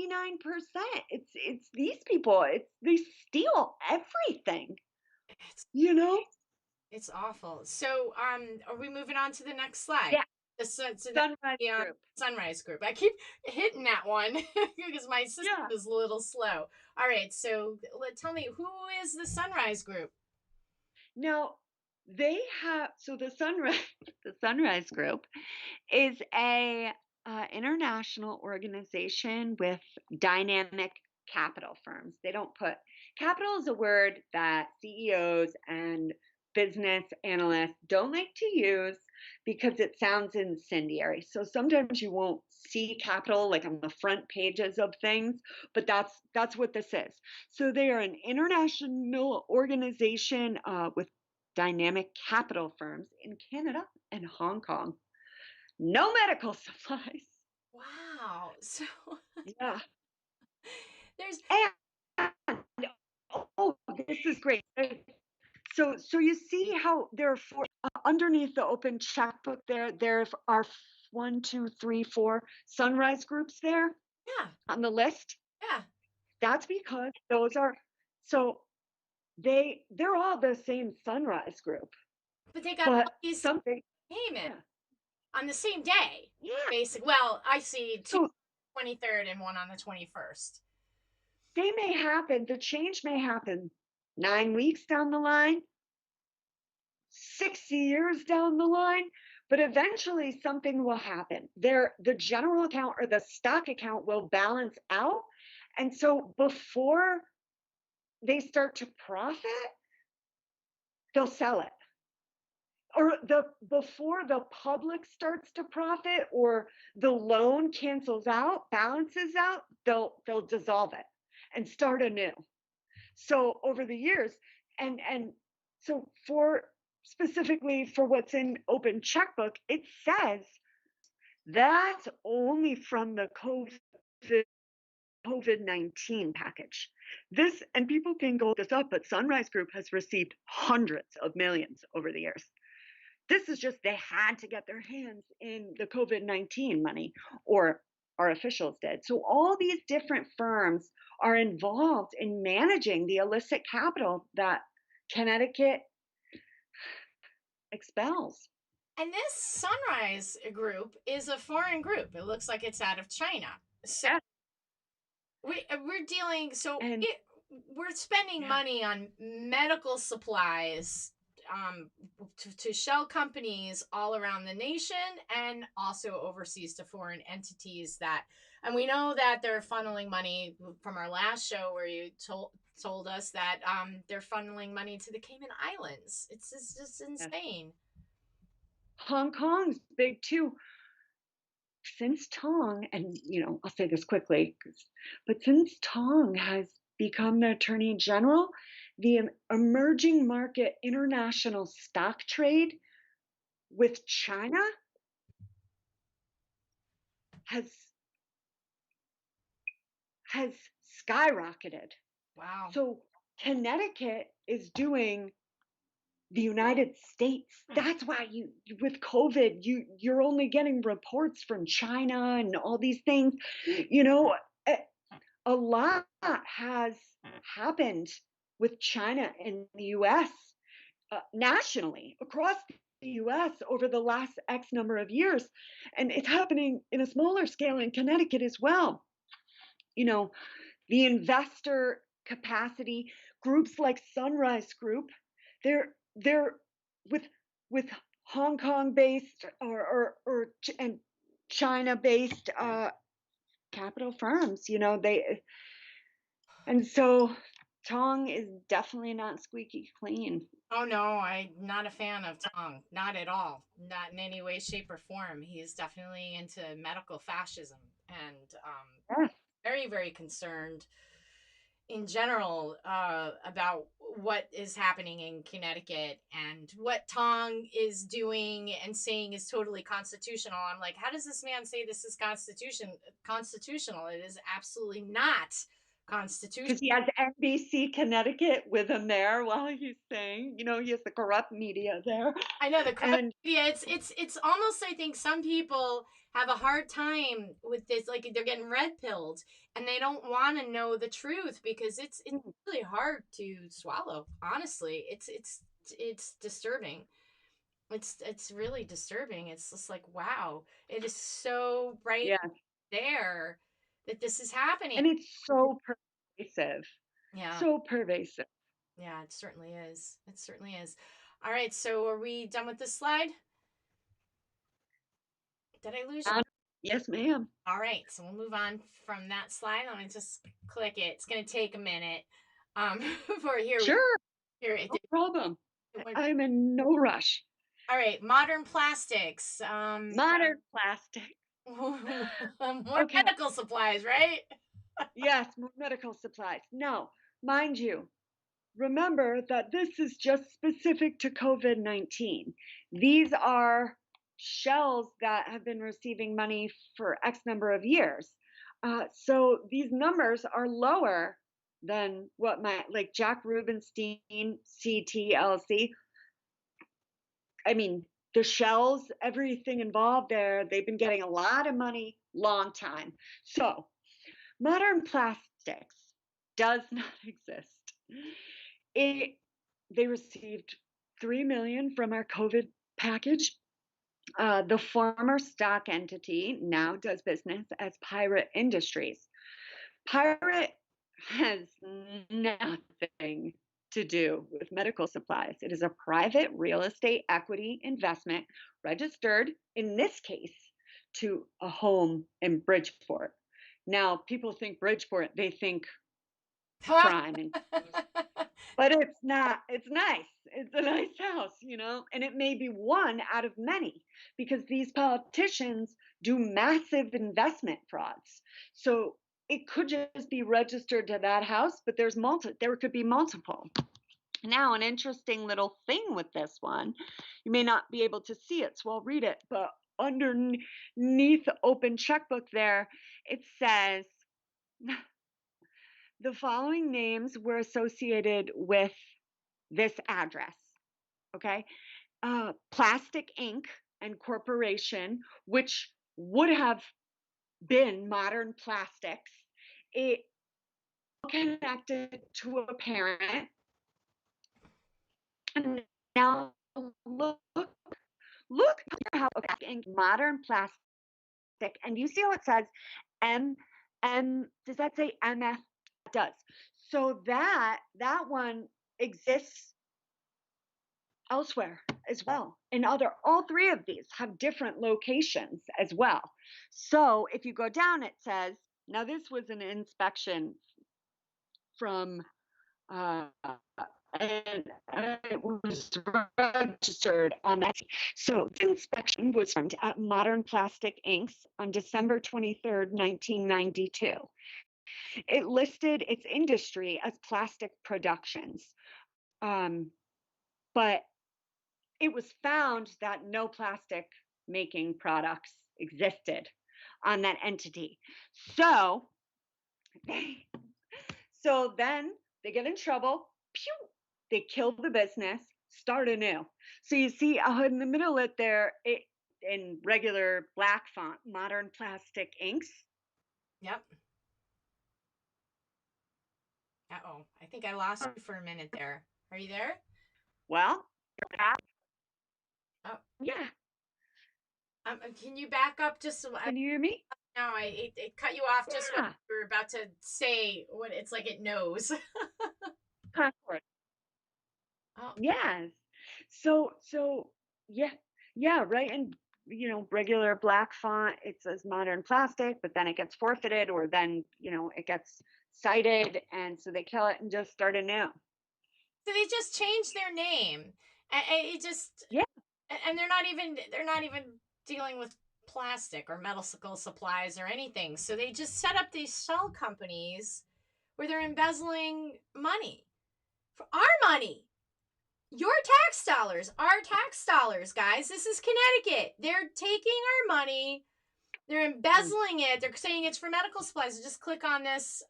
it's these people. They steal everything, It's you know? it's awful. So, are we moving on to the next slide? Yeah, So that's Sunrise the Group. Sunrise Group. I keep hitting that one because my system Yeah. is a little slow. All right, so tell me, who is the Sunrise Group? Now, they have so the Sunrise the Sunrise Group is a international organization with dynamic capital firms. They don't put capital is a word that CEOs and business analysts don't like to use because it sounds incendiary. So sometimes you won't see capital like on the front pages of things, but that's what this is. So they are an international organization with dynamic capital firms in Canada and Hong Kong. No medical supplies. Wow. So Yeah. there's And oh, this is great. So you see how there are four underneath the open checkbook there are 1, 2, 3, 4 sunrise groups there yeah, on the list. yeah, That's because those are so they're all the same sunrise group, but they got all but these something payment yeah. on the same day. Yeah. Basic. Well, I see two So 23rd and one on the 21st. they may happen, the change may happen 9 weeks down the line, 6 years down the line, but eventually something will happen. The general account or the stock account will balance out. And so before they start to profit, they'll sell it. Or before the public starts to profit or the loan cancels out, balances out, they'll dissolve it and start anew. So over the years, and so for specifically for what's in open checkbook, it says that's only from the COVID-19 package. This, and people can go look this up, but Sunrise Group has received hundreds of millions over the years. This is just they had to get their hands in the COVID-19 money, or our officials did. So all these different firms are involved in managing the illicit capital that Connecticut expels. And this Sunrise Group is a foreign group. It looks like it's out of China. So Yeah. we're dealing. So And we're spending yeah, money on medical supplies to shell companies all around the nation and also overseas to foreign entities that And we know that they're funneling money from our last show where you told us that they're funneling money to the Cayman Islands. It's just Yes. insane. Hong Kong's big too. Since Tong, and I'll say this quickly, but since Tong has become the Attorney General, the emerging market international stock trade with China has has skyrocketed. Wow. So Connecticut is doing the United States. That's why with COVID, you're only getting reports from China and all these things. You know, a, a lot has happened with China and the US nationally across the US over the last X number of years. And it's happening in a smaller scale in Connecticut as well. The investor capacity groups like Sunrise Group, they're with Hong Kong based and China based capital firms. And so Tong is definitely not squeaky clean. Oh no, I'm not a fan of Tong. Not at all. Not in any way, shape, or form. He's definitely into medical fascism and Yeah, very, very concerned in general about what is happening in Connecticut and what Tong is doing and saying is totally constitutional. I'm like, how does this man say this is constitutional? It is absolutely not constitutional. because he has NBC Connecticut with him there while he's saying, he has the corrupt media there. I know the corrupt And media. It's almost, I think some people have a hard time with this. Like they're getting red pilled and they don't want to know the truth because it's really hard to swallow. Honestly, it's disturbing. It's really disturbing. It's just like wow, it is so right yeah, there that this is happening. and it's so pervasive, Yeah, so pervasive. yeah, it certainly is. It certainly is. All right, so are we done with this slide? Did I lose you? Yes, ma'am. All right, so we'll move on from that slide. Let me just click it. It's going to take a minute. For here we Sure, here it no did. problem. It went. I'm in no rush. All right, modern plastics. Modern plastic. More Okay. medical supplies, right? Yes, more medical supplies. Now, mind you, remember that this is just specific to COVID-19. These are shells that have been receiving money for X number of years. So these numbers are lower than what like Jack Rubenstein, CTLC. I mean, the shells, everything involved there, they've been getting a lot of money, long time. So modern plastics does not exist. They received 3 million from our COVID package. The former stock entity now does business as Pirate Industries. Pirate has nothing to do with medical supplies. It is a private real estate equity investment registered, in this case, to a home in Bridgeport. Now, people think Bridgeport, they think crime, but it's not. It's nice. It's a nice house, and it may be one out of many because these politicians do massive investment frauds. So it could just be registered to that house, but there could be multiple. Now, an interesting little thing with this one, you may not be able to see it, so I'll read it, but underneath the open checkbook there, it says the following names were associated with this address. Okay. Plastic Inc. and Corporation, which would have been Modern Plastics. It connected to a parent. And now look how okay, Modern Plastic, and you see how it says does that say MF? It does. So that one exists elsewhere as well. And all three of these have different locations as well. So if you go down, it says, now this was an inspection from, and it was registered on that. So the inspection was from at Modern Plastic Inks on December 23rd, 1992. It listed its industry as plastic productions, but it was found that no plastic making products existed on that entity. So then they get in trouble. Pew! They kill the business, start anew. So you see in the middle of there, it in regular black font, Modern Plastic Inks. Yep. Uh-oh. I think I lost you for a minute there. Are you there? Well, Oh, yeah. can you back up just so Can you hear me? no, it cut you off just when Yeah. you were about to say what it's like it knows. Concord. Oh, Yes. So yeah, right. And regular black font, it says Modern Plastic, but then it gets forfeited, or then it gets cited, and so they kill it and just start anew. so they just changed their name, and it just Yeah. and they're not even dealing with plastic or medical supplies or anything. So they just set up these shell companies where they're embezzling money for our money. Your our tax dollars, guys. This is Connecticut. They're taking our money, they're embezzling it, they're saying it's for medical supplies. So just click on this.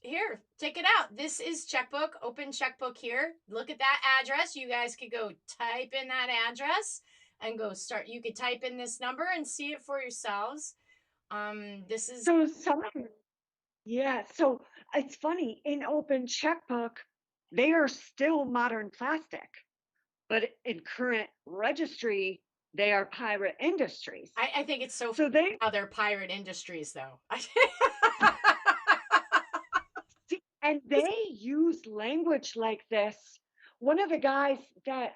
Here, check it out. This is checkbook, open checkbook here. Look at that address. You guys could go type in that address and go start. You could type in this number and see it for yourselves. This is So so it's funny, in open checkbook, they are still Modern Plastic, but in current registry, they are Pirate Industries. I think it's so they other pirate industries though. and they use language like this. One of the guys that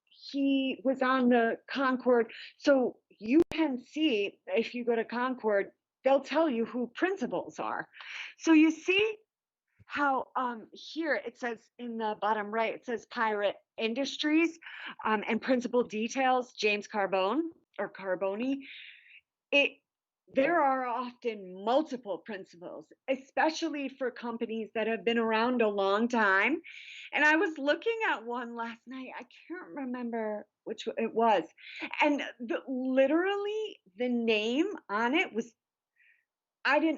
he was on the Concord, so you can see, if you go to Concord, they'll tell you who principals are. So you see how here it says in the bottom right, it says Pirate Industries, and principal details James Carbone or Carboni. There are often multiple principals, especially for companies that have been around a long time. And I was looking at one last night. I can't remember which it was. And literally the name on it was, they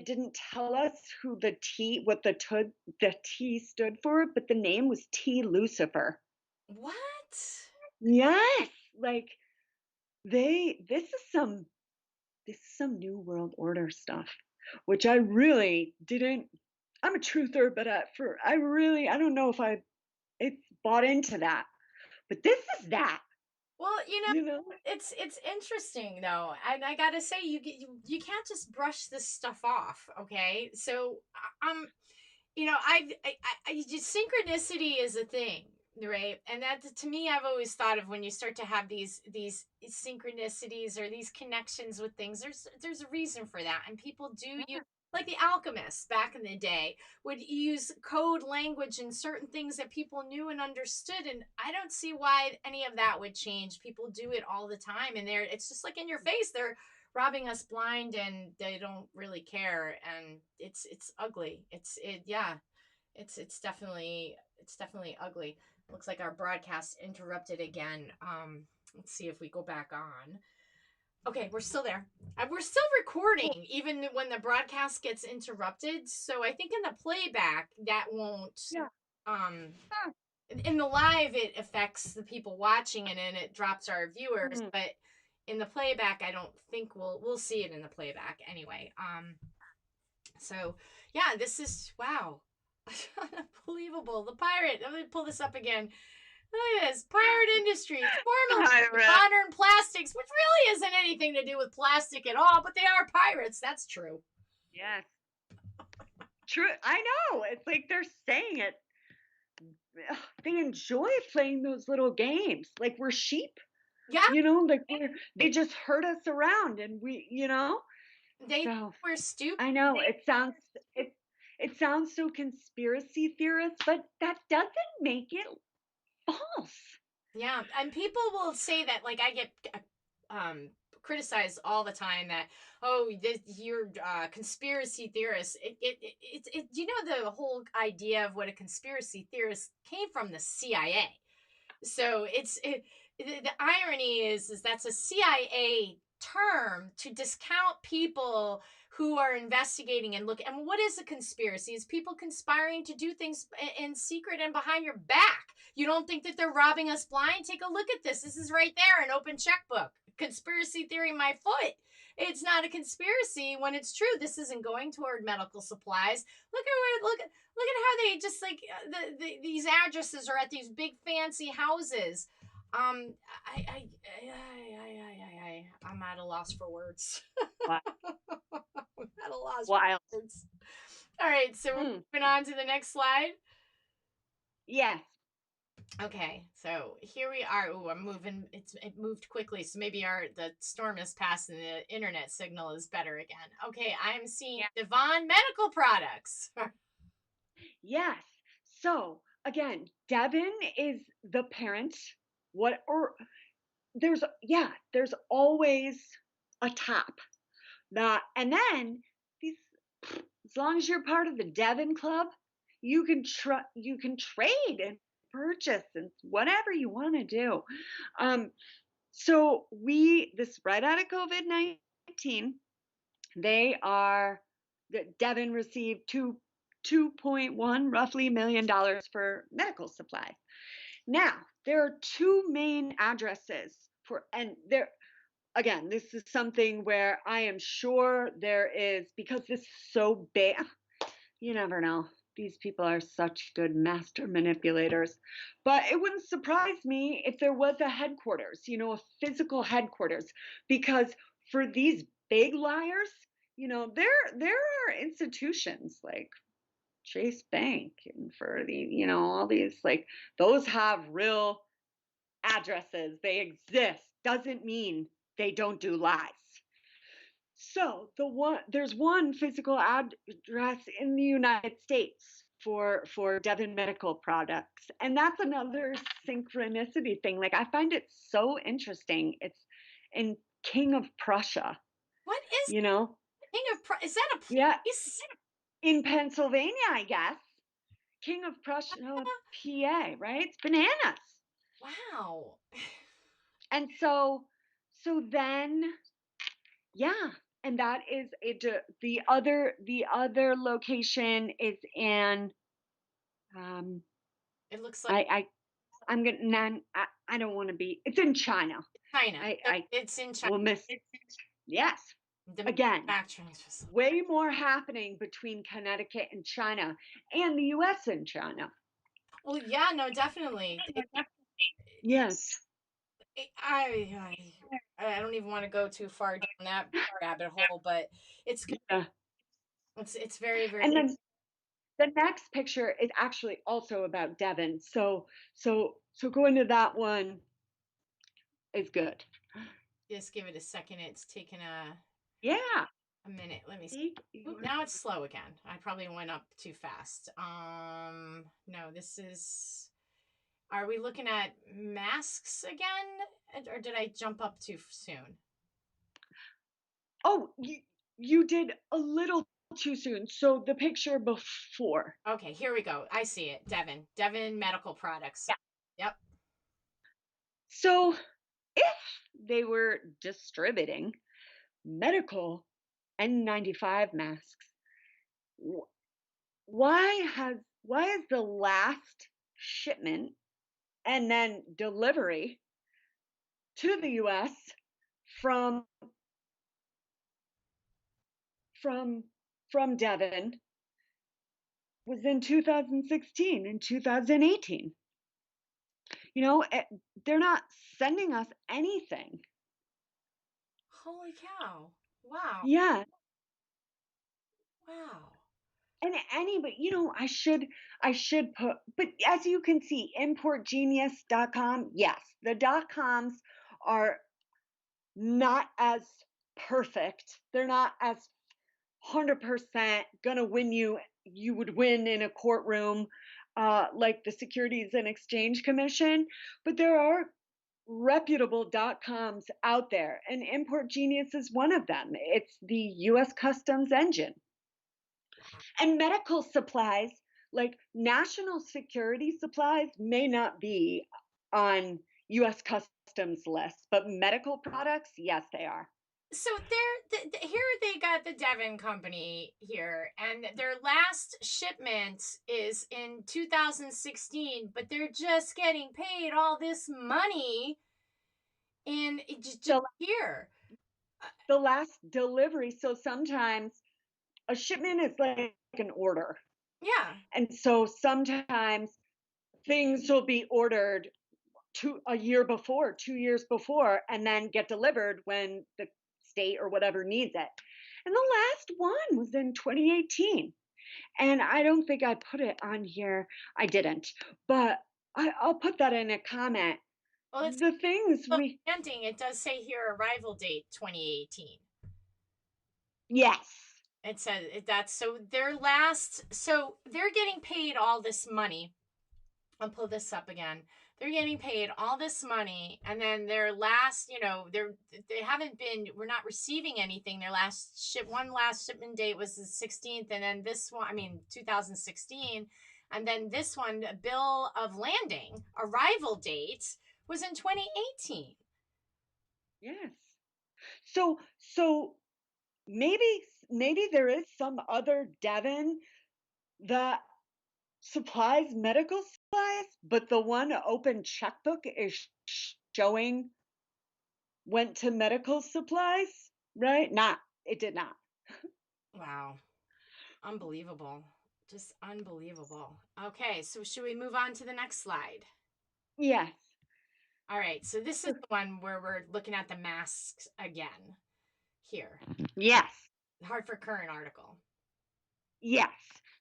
didn't tell us who what the T stood for, but the name was T Lucifer. What? Yes. Like this is some new world order stuff, which I really didn't. I'm a truther, but I don't know if it's bought into that. But this is that. Well, it's interesting though, and I gotta say, you can't just brush this stuff off, okay? So, just synchronicity is a thing, right? And that, to me, I've always thought of when you start to have these synchronicities or these connections with things. There's a reason for that, and people do use, like the alchemists back in the day would use code language and certain things that people knew and understood, and I don't see why any of that would change. People do it all the time, and it's just like in your face. They're robbing us blind, and they don't really care, and it's ugly. It's definitely ugly. Looks like our broadcast interrupted again. Let's see if we go back on. Okay, we're still there. We're still recording even when the broadcast gets interrupted. So I think in the playback that won't. Yeah. In the live it affects the people watching it and it drops our viewers, but in the playback I don't think we'll see it in the playback anyway. So yeah, this is wow. Unbelievable. The pirate. Let me pull this up again. Look at this. Pirate Industries, formerly Modern Plastics, which really isn't anything to do with plastic at all, but they are pirates. That's true. Yes. True. I know. It's like they're saying it. they enjoy playing those little games. Like we're sheep, Yeah, like they just herd us around and we. they So were stupid. I know it it sounds so conspiracy theorist, but that doesn't make it false. Yeah, and people will say that, like, I get um criticized all the time that, oh, you're conspiracy theorists. You know, the whole idea of what a conspiracy theorist came from the CIA. So the irony is that's a CIA term to discount people who are investigating and look. And what is a conspiracy? Is people conspiring to do things in secret and behind your back. You don't think that they're robbing us blind? Take a look at this. This is right there, an open checkbook. Conspiracy theory, my foot. It's not a conspiracy when it's true. This isn't going toward medical supplies. Look at how they just like these addresses are at these big fancy houses. Um, I'm at a loss for words. Wi- I'm at a loss Wild. for words. All right, so we're Mm, moving on to the next slide. yes. Okay, so here we are. Oh, I'm moving. It moved quickly, so maybe the storm is past and the internet signal is better again. Okay, I'm seeing Yeah. Devon Medical Products. Yes. So again, Devon is the parent. What or there's always a top. That and then these as long as you're part of the Devon Club, you can trade and purchase and whatever you want to do. Um, so we this right out of COVID-19, they are the Devon received 2.1 roughly $1 million for medical supplies. Now, there are two main addresses for and there again, this is something where I am sure there is because this is so big. You never know. These people are such good master manipulators. But it wouldn't surprise me if there was a headquarters, a physical headquarters, because for these big liars, there are institutions like Chase Bank and for all these like those have real addresses. They exist. Doesn't mean they don't do lies. So there's one physical address in the United States for Devon Medical Products, and that's another synchronicity thing. Like I find it so interesting. It's in King of Prussia, What is you know. King of Is that a Yeah, place? in Pennsylvania, I guess. King of Prussia, PA, right? It's bananas. Wow. And so then yeah, and that is it. The other location is in um It looks like I I'm gonna I don't want to be. It's in China. China. So I it's in China. will miss. Yes, The again, manufacturing facility. way more happening between Connecticut and China, and the U.S. and China. Well, yeah, no, definitely. Yes. I don't even want to go too far down that rabbit hole, but it's good. Yeah. It's very, very. And then the next picture is actually also about Devon. So going to that one is good. Just give it a second. It's taken Yeah. a minute. Let me see. Take Oop, your now it's slow again. I probably went up too fast. No, this is. Are we looking at masks again, or did I jump up too soon? Oh, you did a little too soon. So the picture before. Okay, here we go. I see it. Devon Medical Products. Yeah. Yep. So if they were distributing medical N95 masks, why is the last shipment and then delivery to the US from from from Devon was in 2016 and 2018? They're not sending us anything. Holy cow. Wow. Yeah. Wow. And anybody, I should put, but as you can see, importgenius.com, yes, the dot coms are not as perfect. They're not as 100% gonna win you would win in a courtroom, like the Securities and Exchange Commission, but there are reputable dot coms out there, and Import Genius is one of them. It's the US Customs engine. And medical supplies, like national security supplies, may not be on US Customs list, but medical products, yes, they are. So here they got the Devon company here, and their last shipment is in 2016, but they're just getting paid all this money in just The, here. the last delivery, so sometimes a shipment is like an order. Yeah. And so sometimes things will be ordered a year before, 2 years before, and then get delivered when the state or whatever needs it. And the last one was in 2018. And I don't think I put it on here. I didn't, but I'll put that in a comment. Well, it's The things we, ending. It does say here arrival date 2018. yes, It says that's so their last. So they're getting paid all this money. I'll pull this up again. They're getting paid all this money, and then their last, they haven't been. We're not receiving anything. Their last shipment date was the 16th, and then this one, 2016, and then this one, bill of landing arrival date was in 2018. yes. So maybe there is some other Devon that supplies medical supplies, but the one open checkbook is showing went to medical supplies, right? Not, it did not. Wow, unbelievable, just unbelievable. Okay, so should we move on to the next slide? Yes. All right, so this is the one where we're looking at the masks again here. Yes. Hartford Current article. Yes.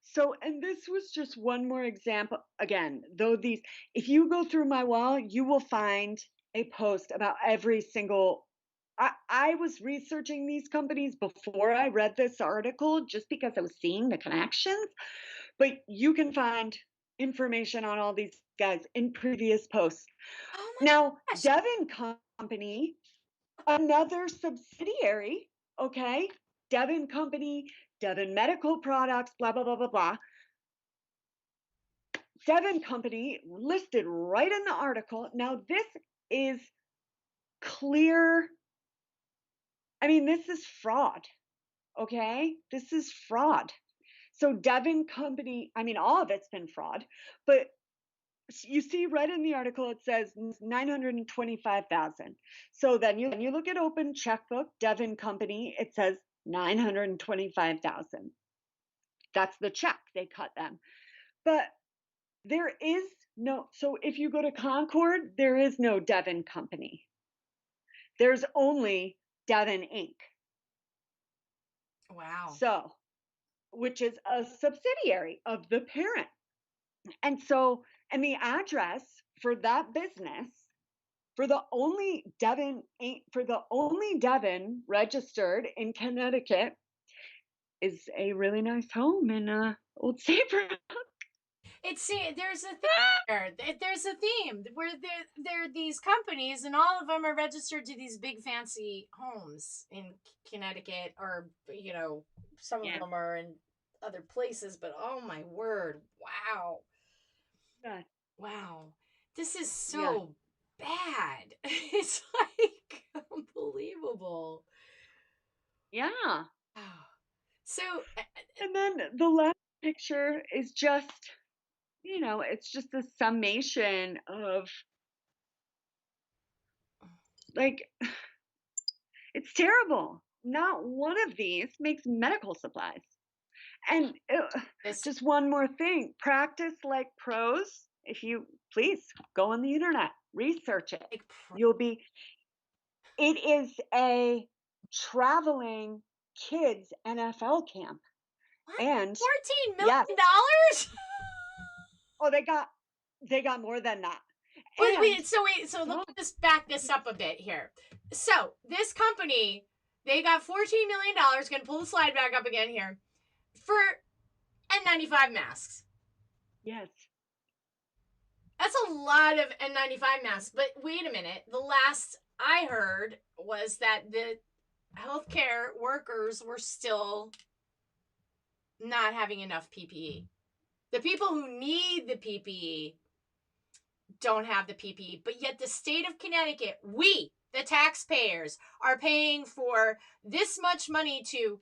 So, and this was just one more example. Again, though these, if you go through my wall, you will find a post about every single. I was researching these companies before I read this article just because I was seeing the connections, but you can find information on all these guys in previous posts. Oh my Now, gosh. Devon Company, another subsidiary, okay? Devon Company, Devon Medical Products, blah, blah, blah, blah, blah. Devon Company listed right in the article. Now, this is clear. I mean, this is fraud, okay? This is fraud. So, Devon Company, I mean, all of it's been fraud, but you see right in the article it says 925,000. So then you look at open checkbook Devon Company, it says 925,000. That's the check, they cut them. But there is no, so if you go to Concord, there is no Devon Company. There's only Devon Inc. Wow. So, which is a subsidiary of the parent. And so, and the address for that business, for the only Devon registered in Connecticut, is a really nice home in Old Saybrook. There's a theme there. There's a theme where there are these companies, and all of them are registered to these big fancy homes in Connecticut, or some of Yeah. them are in other places. But oh my word, wow, Yeah. wow, this is Yeah. so bad. It's like unbelievable. Yeah. Oh. So And then the last picture is just, it's just a summation of like, it's terrible. Not one of these makes medical supplies. And this just one more thing, practice like pros. If you please go on the internet, research it. like You'll be, it is a traveling kids NFL camp. What? And $14 yes, million? oh, they got more than that. And So let me just back this up a bit here. So this company, they got $14 million. Gonna pull the slide back up again here for N95 masks. yes, That's a lot of N95 masks. But wait a minute. The last I heard was that the healthcare workers were still not having enough PPE. The people who need the PPE don't have the PPE, but yet the state of Connecticut, we, the taxpayers, are paying for this much money to,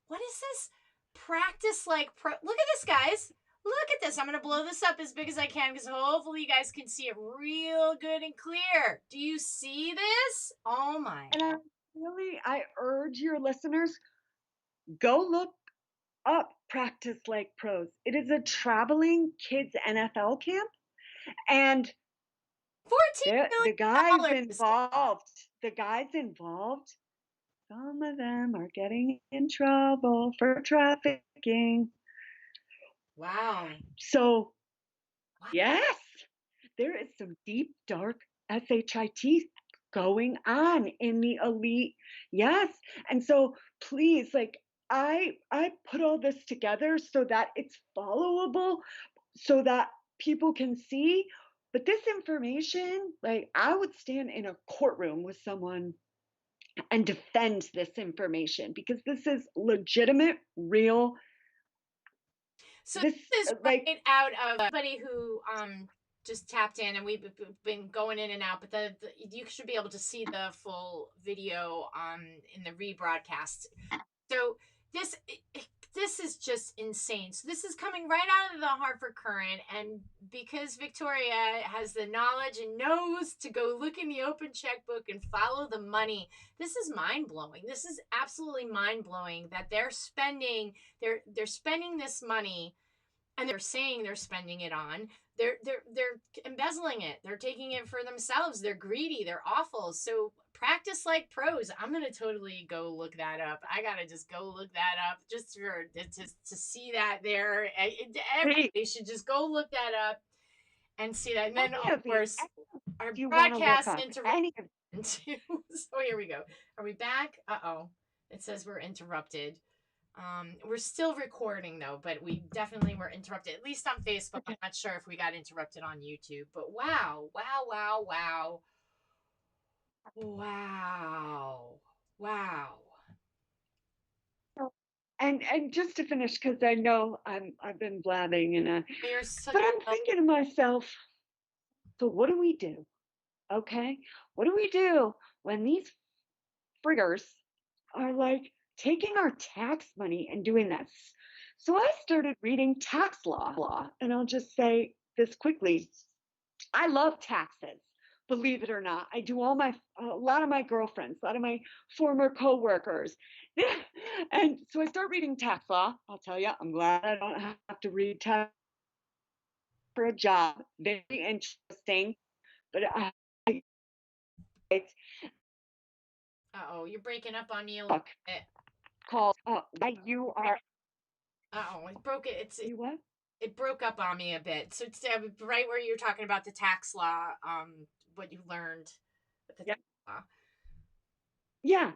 what is this? Practice like pro. Look at this, guys. Look at this. I'm going to blow this up as big as I can because hopefully you guys can see it real good and clear. Do you see this? Oh my. and I urge your listeners, go look up Practice Like Pros. It is a traveling kids NFL camp, and 14 the million dollars. the guys involved, some of them are getting in trouble for trafficking. Wow. So, What? yes, there is some deep, dark SHIT going on in the elite. Yes. And so please, like, I put all this together so that it's followable, so that people can see. But this information, like, I would stand in a courtroom with someone and defend this information because this is legitimate, real. So This this is like right out of somebody who just tapped in, and we've been going in and out, but you should be able to see the full video in the rebroadcast. So this this is just insane. So this is coming right out of the Hartford Current, and because Victoria has the knowledge and knows to go look in the open checkbook and follow the money, this is mind blowing. This is absolutely mind blowing that they're spending this money, and they're saying they're spending it on. They're embezzling it. They're taking it for themselves. They're greedy. They're awful. So Practice Like Pros. I'm gonna totally go look that up. I gotta just go look that up just to see that there. Everybody should just go look that up and see that. And then of course our you want to look broadcast up any of interrupted. So here we go. Are we back? Uh-oh. It says we're interrupted. We're still recording though, but we definitely were interrupted, at least on Facebook. I'm not sure if we got interrupted on YouTube, but wow, wow, wow, wow, wow, wow. and just to finish, because I know I've been blabbing You're such but I'm thinking to myself, so what do we do? Okay, what do we do when these friggers are like taking our tax money and doing this? So I started reading tax law, and I'll just say this quickly. I love taxes. Believe it or not, I do a lot of my girlfriends, a lot of my former coworkers. And so I start reading tax law. I'll tell you, I'm glad I don't have to read tax for a job. Very interesting, but it's Uh-oh, you're breaking up on me a little bit. called Why You Are. Uh-oh, it broke it. You what? It broke up on me a bit. So it's right where you're talking about the tax law, what you learned with the tax law. Yeah,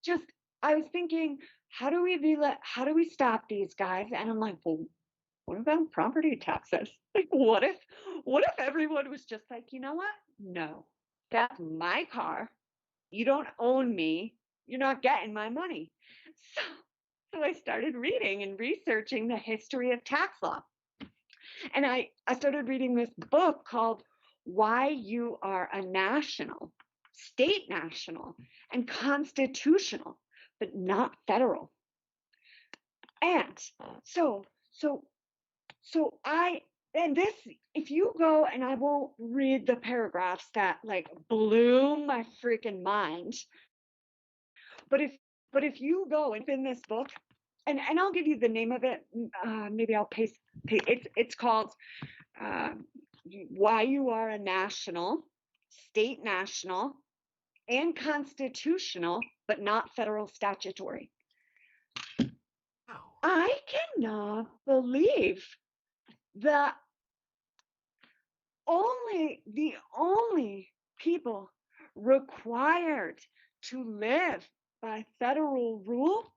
just I was thinking, how do we stop these guys? And I'm like, well, what about property taxes? Like, what if everyone was just like, you know what? No, that's my car. You don't own me. You're not getting my money. So, so I started reading and researching the history of tax law. And I started reading this book called Why You Are a National, State National, and Constitutional, but not federal. And so, so, so and this, if you go, and I won't read the paragraphs that like blew my freaking mind, but if you go and in this book, and I'll give you the name of it, maybe I'll paste it's called Why You Are a National, State National, and Constitutional, but not federal statutory. Wow. I cannot believe that the only people required to live by federal rule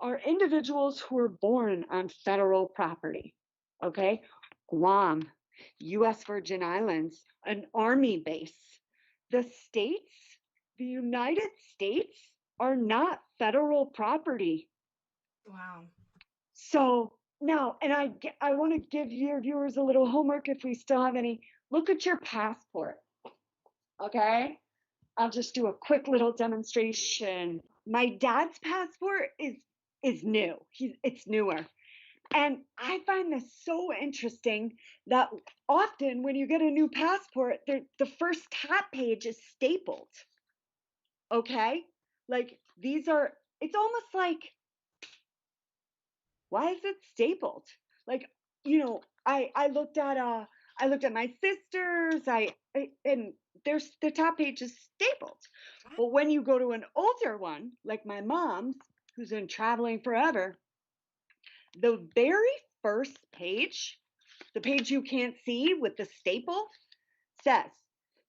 are individuals who are born on federal property. Okay? Guam, US Virgin Islands, an army base. The states, the United States, are not federal property. Wow. So now, and I want to give your viewers a little homework if we still have any. Look at your passport. Okay? I'll just do a quick little demonstration. My dad's passport is new. It's newer. And I find this so interesting that often when you get a new passport, the first top page is stapled. Okay? Like these are, it's almost like, why is it stapled? Like, I looked at my sister's, and there's the top page is stapled. But when you go to an older one, like my mom's, who's been traveling forever, the very first page, the page you can't see with the staple, says,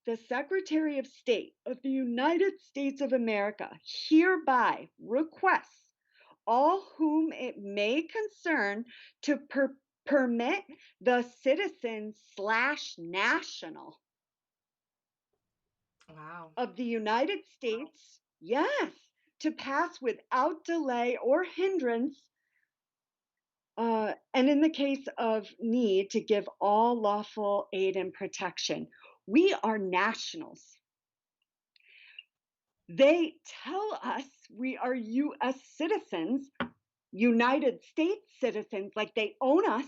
the Secretary of State of the United States of America hereby requests all whom it may concern to permit the citizen slash national Wow. of the United States, yes, to pass without delay or hindrance, and in the case of need, to give all lawful aid and protection. We are nationals. They tell us we are US citizens, United States citizens, like they own us.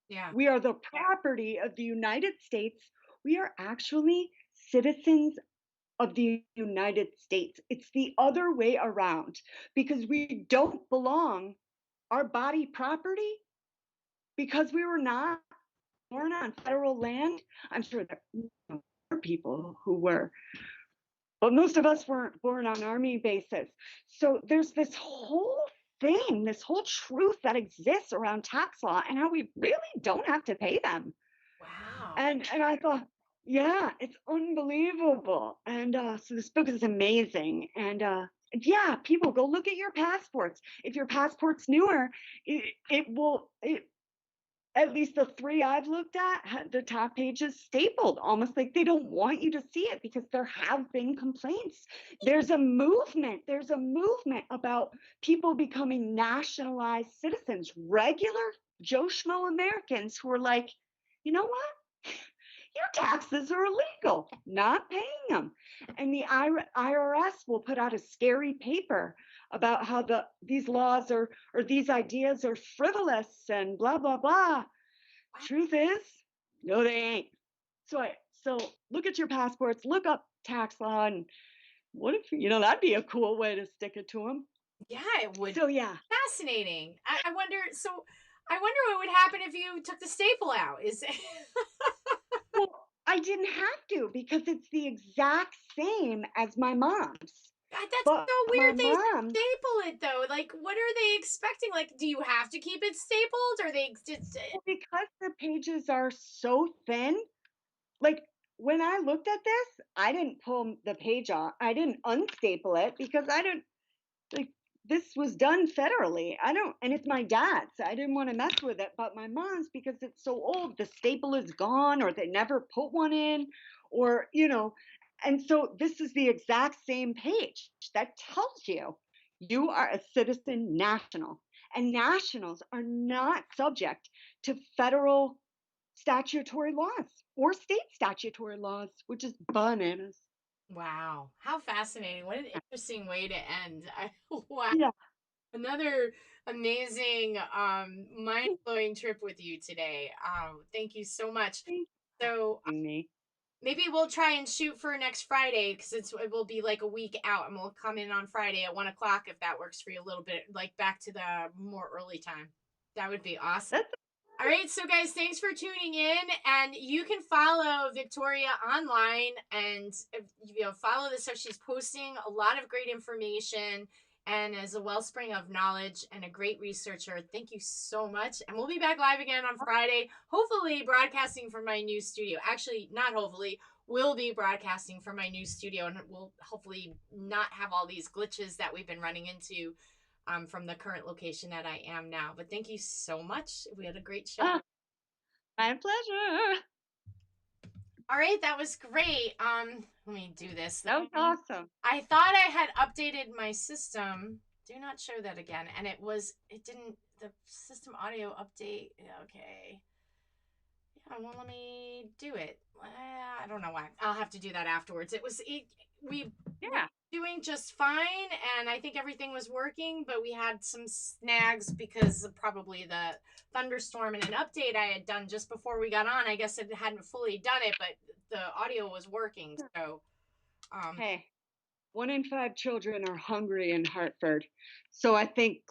Yeah. We are the property of the United States. We are actually citizens of the United States. It's the other way around because we don't belong our body property because we were not born on federal land. I'm sure there are people who were, but most of us weren't born on army bases. So there's this whole thing, this whole truth that exists around tax law and how we really don't have to pay them. Wow. And I thought, yeah, it's unbelievable. And so this book is amazing. And yeah, people go look at your passports. If your passport's newer, it will, at least the three I've looked at, had the top pages stapled, almost like they don't want you to see it because there have been complaints. There's a movement. There's a movement about people becoming nationalized citizens, regular Joe Schmo Americans who are like, you know what? Your taxes are illegal, not paying them. And the IRS will put out a scary paper about how these laws or these ideas are frivolous and blah blah blah. Truth is, no, they ain't. So look at your passports, look up tax law, and what if that'd be a cool way to stick it to them. Yeah, it would So yeah, fascinating. I wonder. So, I wonder what would happen if you took the staple out. Is well, I didn't have to because it's the exact same as my mom's. God, that's But so my weird. They mom, staple it though. Like, what are they expecting? Like, do you have to keep it stapled, or they just? because the pages are so thin, like when I looked at this, I didn't pull the page off. I didn't unstaple it because I didn't like this was done federally. I don't, and it's my dad's. I didn't want to mess with it, but my mom's, because it's so old, the staple is gone, or they never put one in, or and so this is the exact same page that tells you you are a citizen national, and nationals are not subject to federal statutory laws or state statutory laws, which is bananas. Wow, how fascinating! What an interesting way to end. Wow, Yeah. another amazing, mind blowing trip with you today. Thank you so much. Thank So you for me. maybe we'll try and shoot for next Friday because it will be like a week out, and we'll come in on Friday at 1 o'clock if that works for you a little bit, like back to the more early time. That would be awesome. That's All right, so guys, thanks for tuning in, and you can follow Victoria online and follow the stuff she's posting. A lot of great information, and as a wellspring of knowledge and a great researcher. Thank you so much. And we'll be back live again on Friday, hopefully broadcasting from my new studio. Actually, not hopefully, we'll be broadcasting from my new studio, and we'll hopefully not have all these glitches that we've been running into from the current location that I am now. But thank you so much. We had a great show. Ah, my pleasure. All right, that was great. Let me do this. That was awesome. I thought I had updated my system. Do not show that again. And it didn't, the system audio update. Okay. Yeah, well, let me do it. I don't know why. I'll have to do that afterwards. We were Yeah. doing just fine, and I think everything was working, but we had some snags because of probably the thunderstorm and an update I had done just before we got on. I guess it hadn't fully done it, but the audio was working. So, Hey, 1 in 5 children are hungry in Hartford. So I think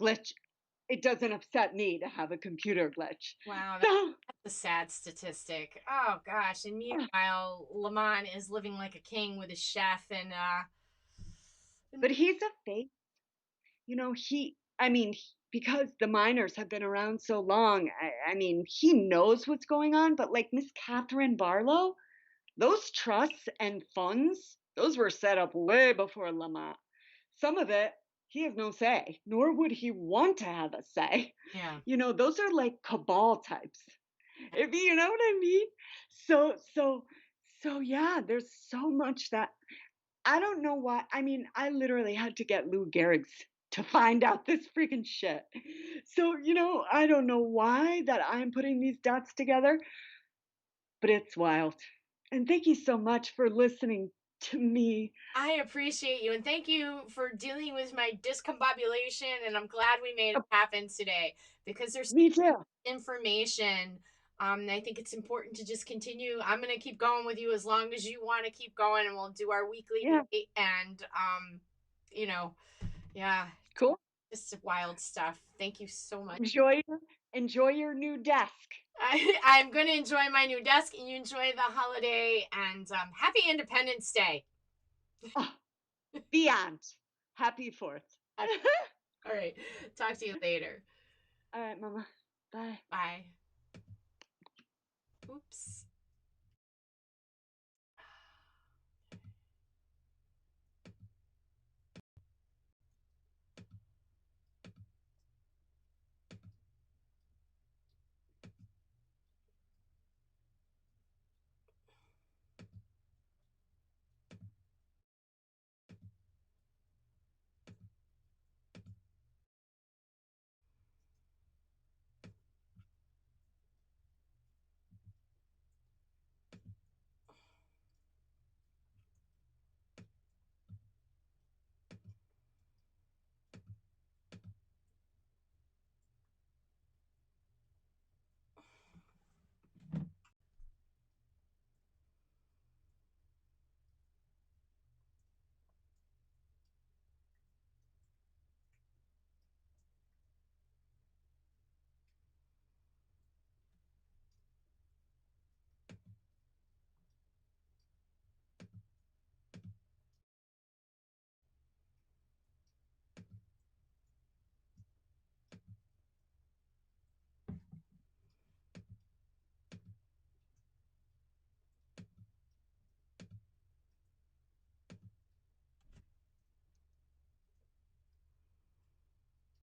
it doesn't upset me to have a computer glitch. wow, So, that's a sad statistic. Oh gosh! And meanwhile, Lamont is living like a king with his chef, and but he's a fake. I mean, because the miners have been around so long, I mean, he knows what's going on. But like Miss Catherine Barlow, those trusts and funds, those were set up way before Lamont. Some of it, he has no say, nor would he want to have a say. yeah. Those are like cabal types. If you know what I mean? So yeah, there's so much that I don't know why. I mean, I literally had to get Lou Gehrig's to find out this freaking shit. So, I don't know why that I'm putting these dots together, but it's wild. And thank you so much for listening to me. I appreciate you, and thank you for dealing with my discombobulation, and I'm glad we made it happen today because there's Me too. information. I think it's important to just continue. I'm going to keep going with you as long as you want to keep going, and we'll do our weekly Yeah. date and, you know, yeah, Cool. just wild stuff. Thank you so much. Enjoy your new desk. I'm going to enjoy my new desk, and you enjoy the holiday, and happy Independence Day. Oh, beyond. Happy 4th. All right. Talk to you later. All right, Mama. Bye. Bye. Oops.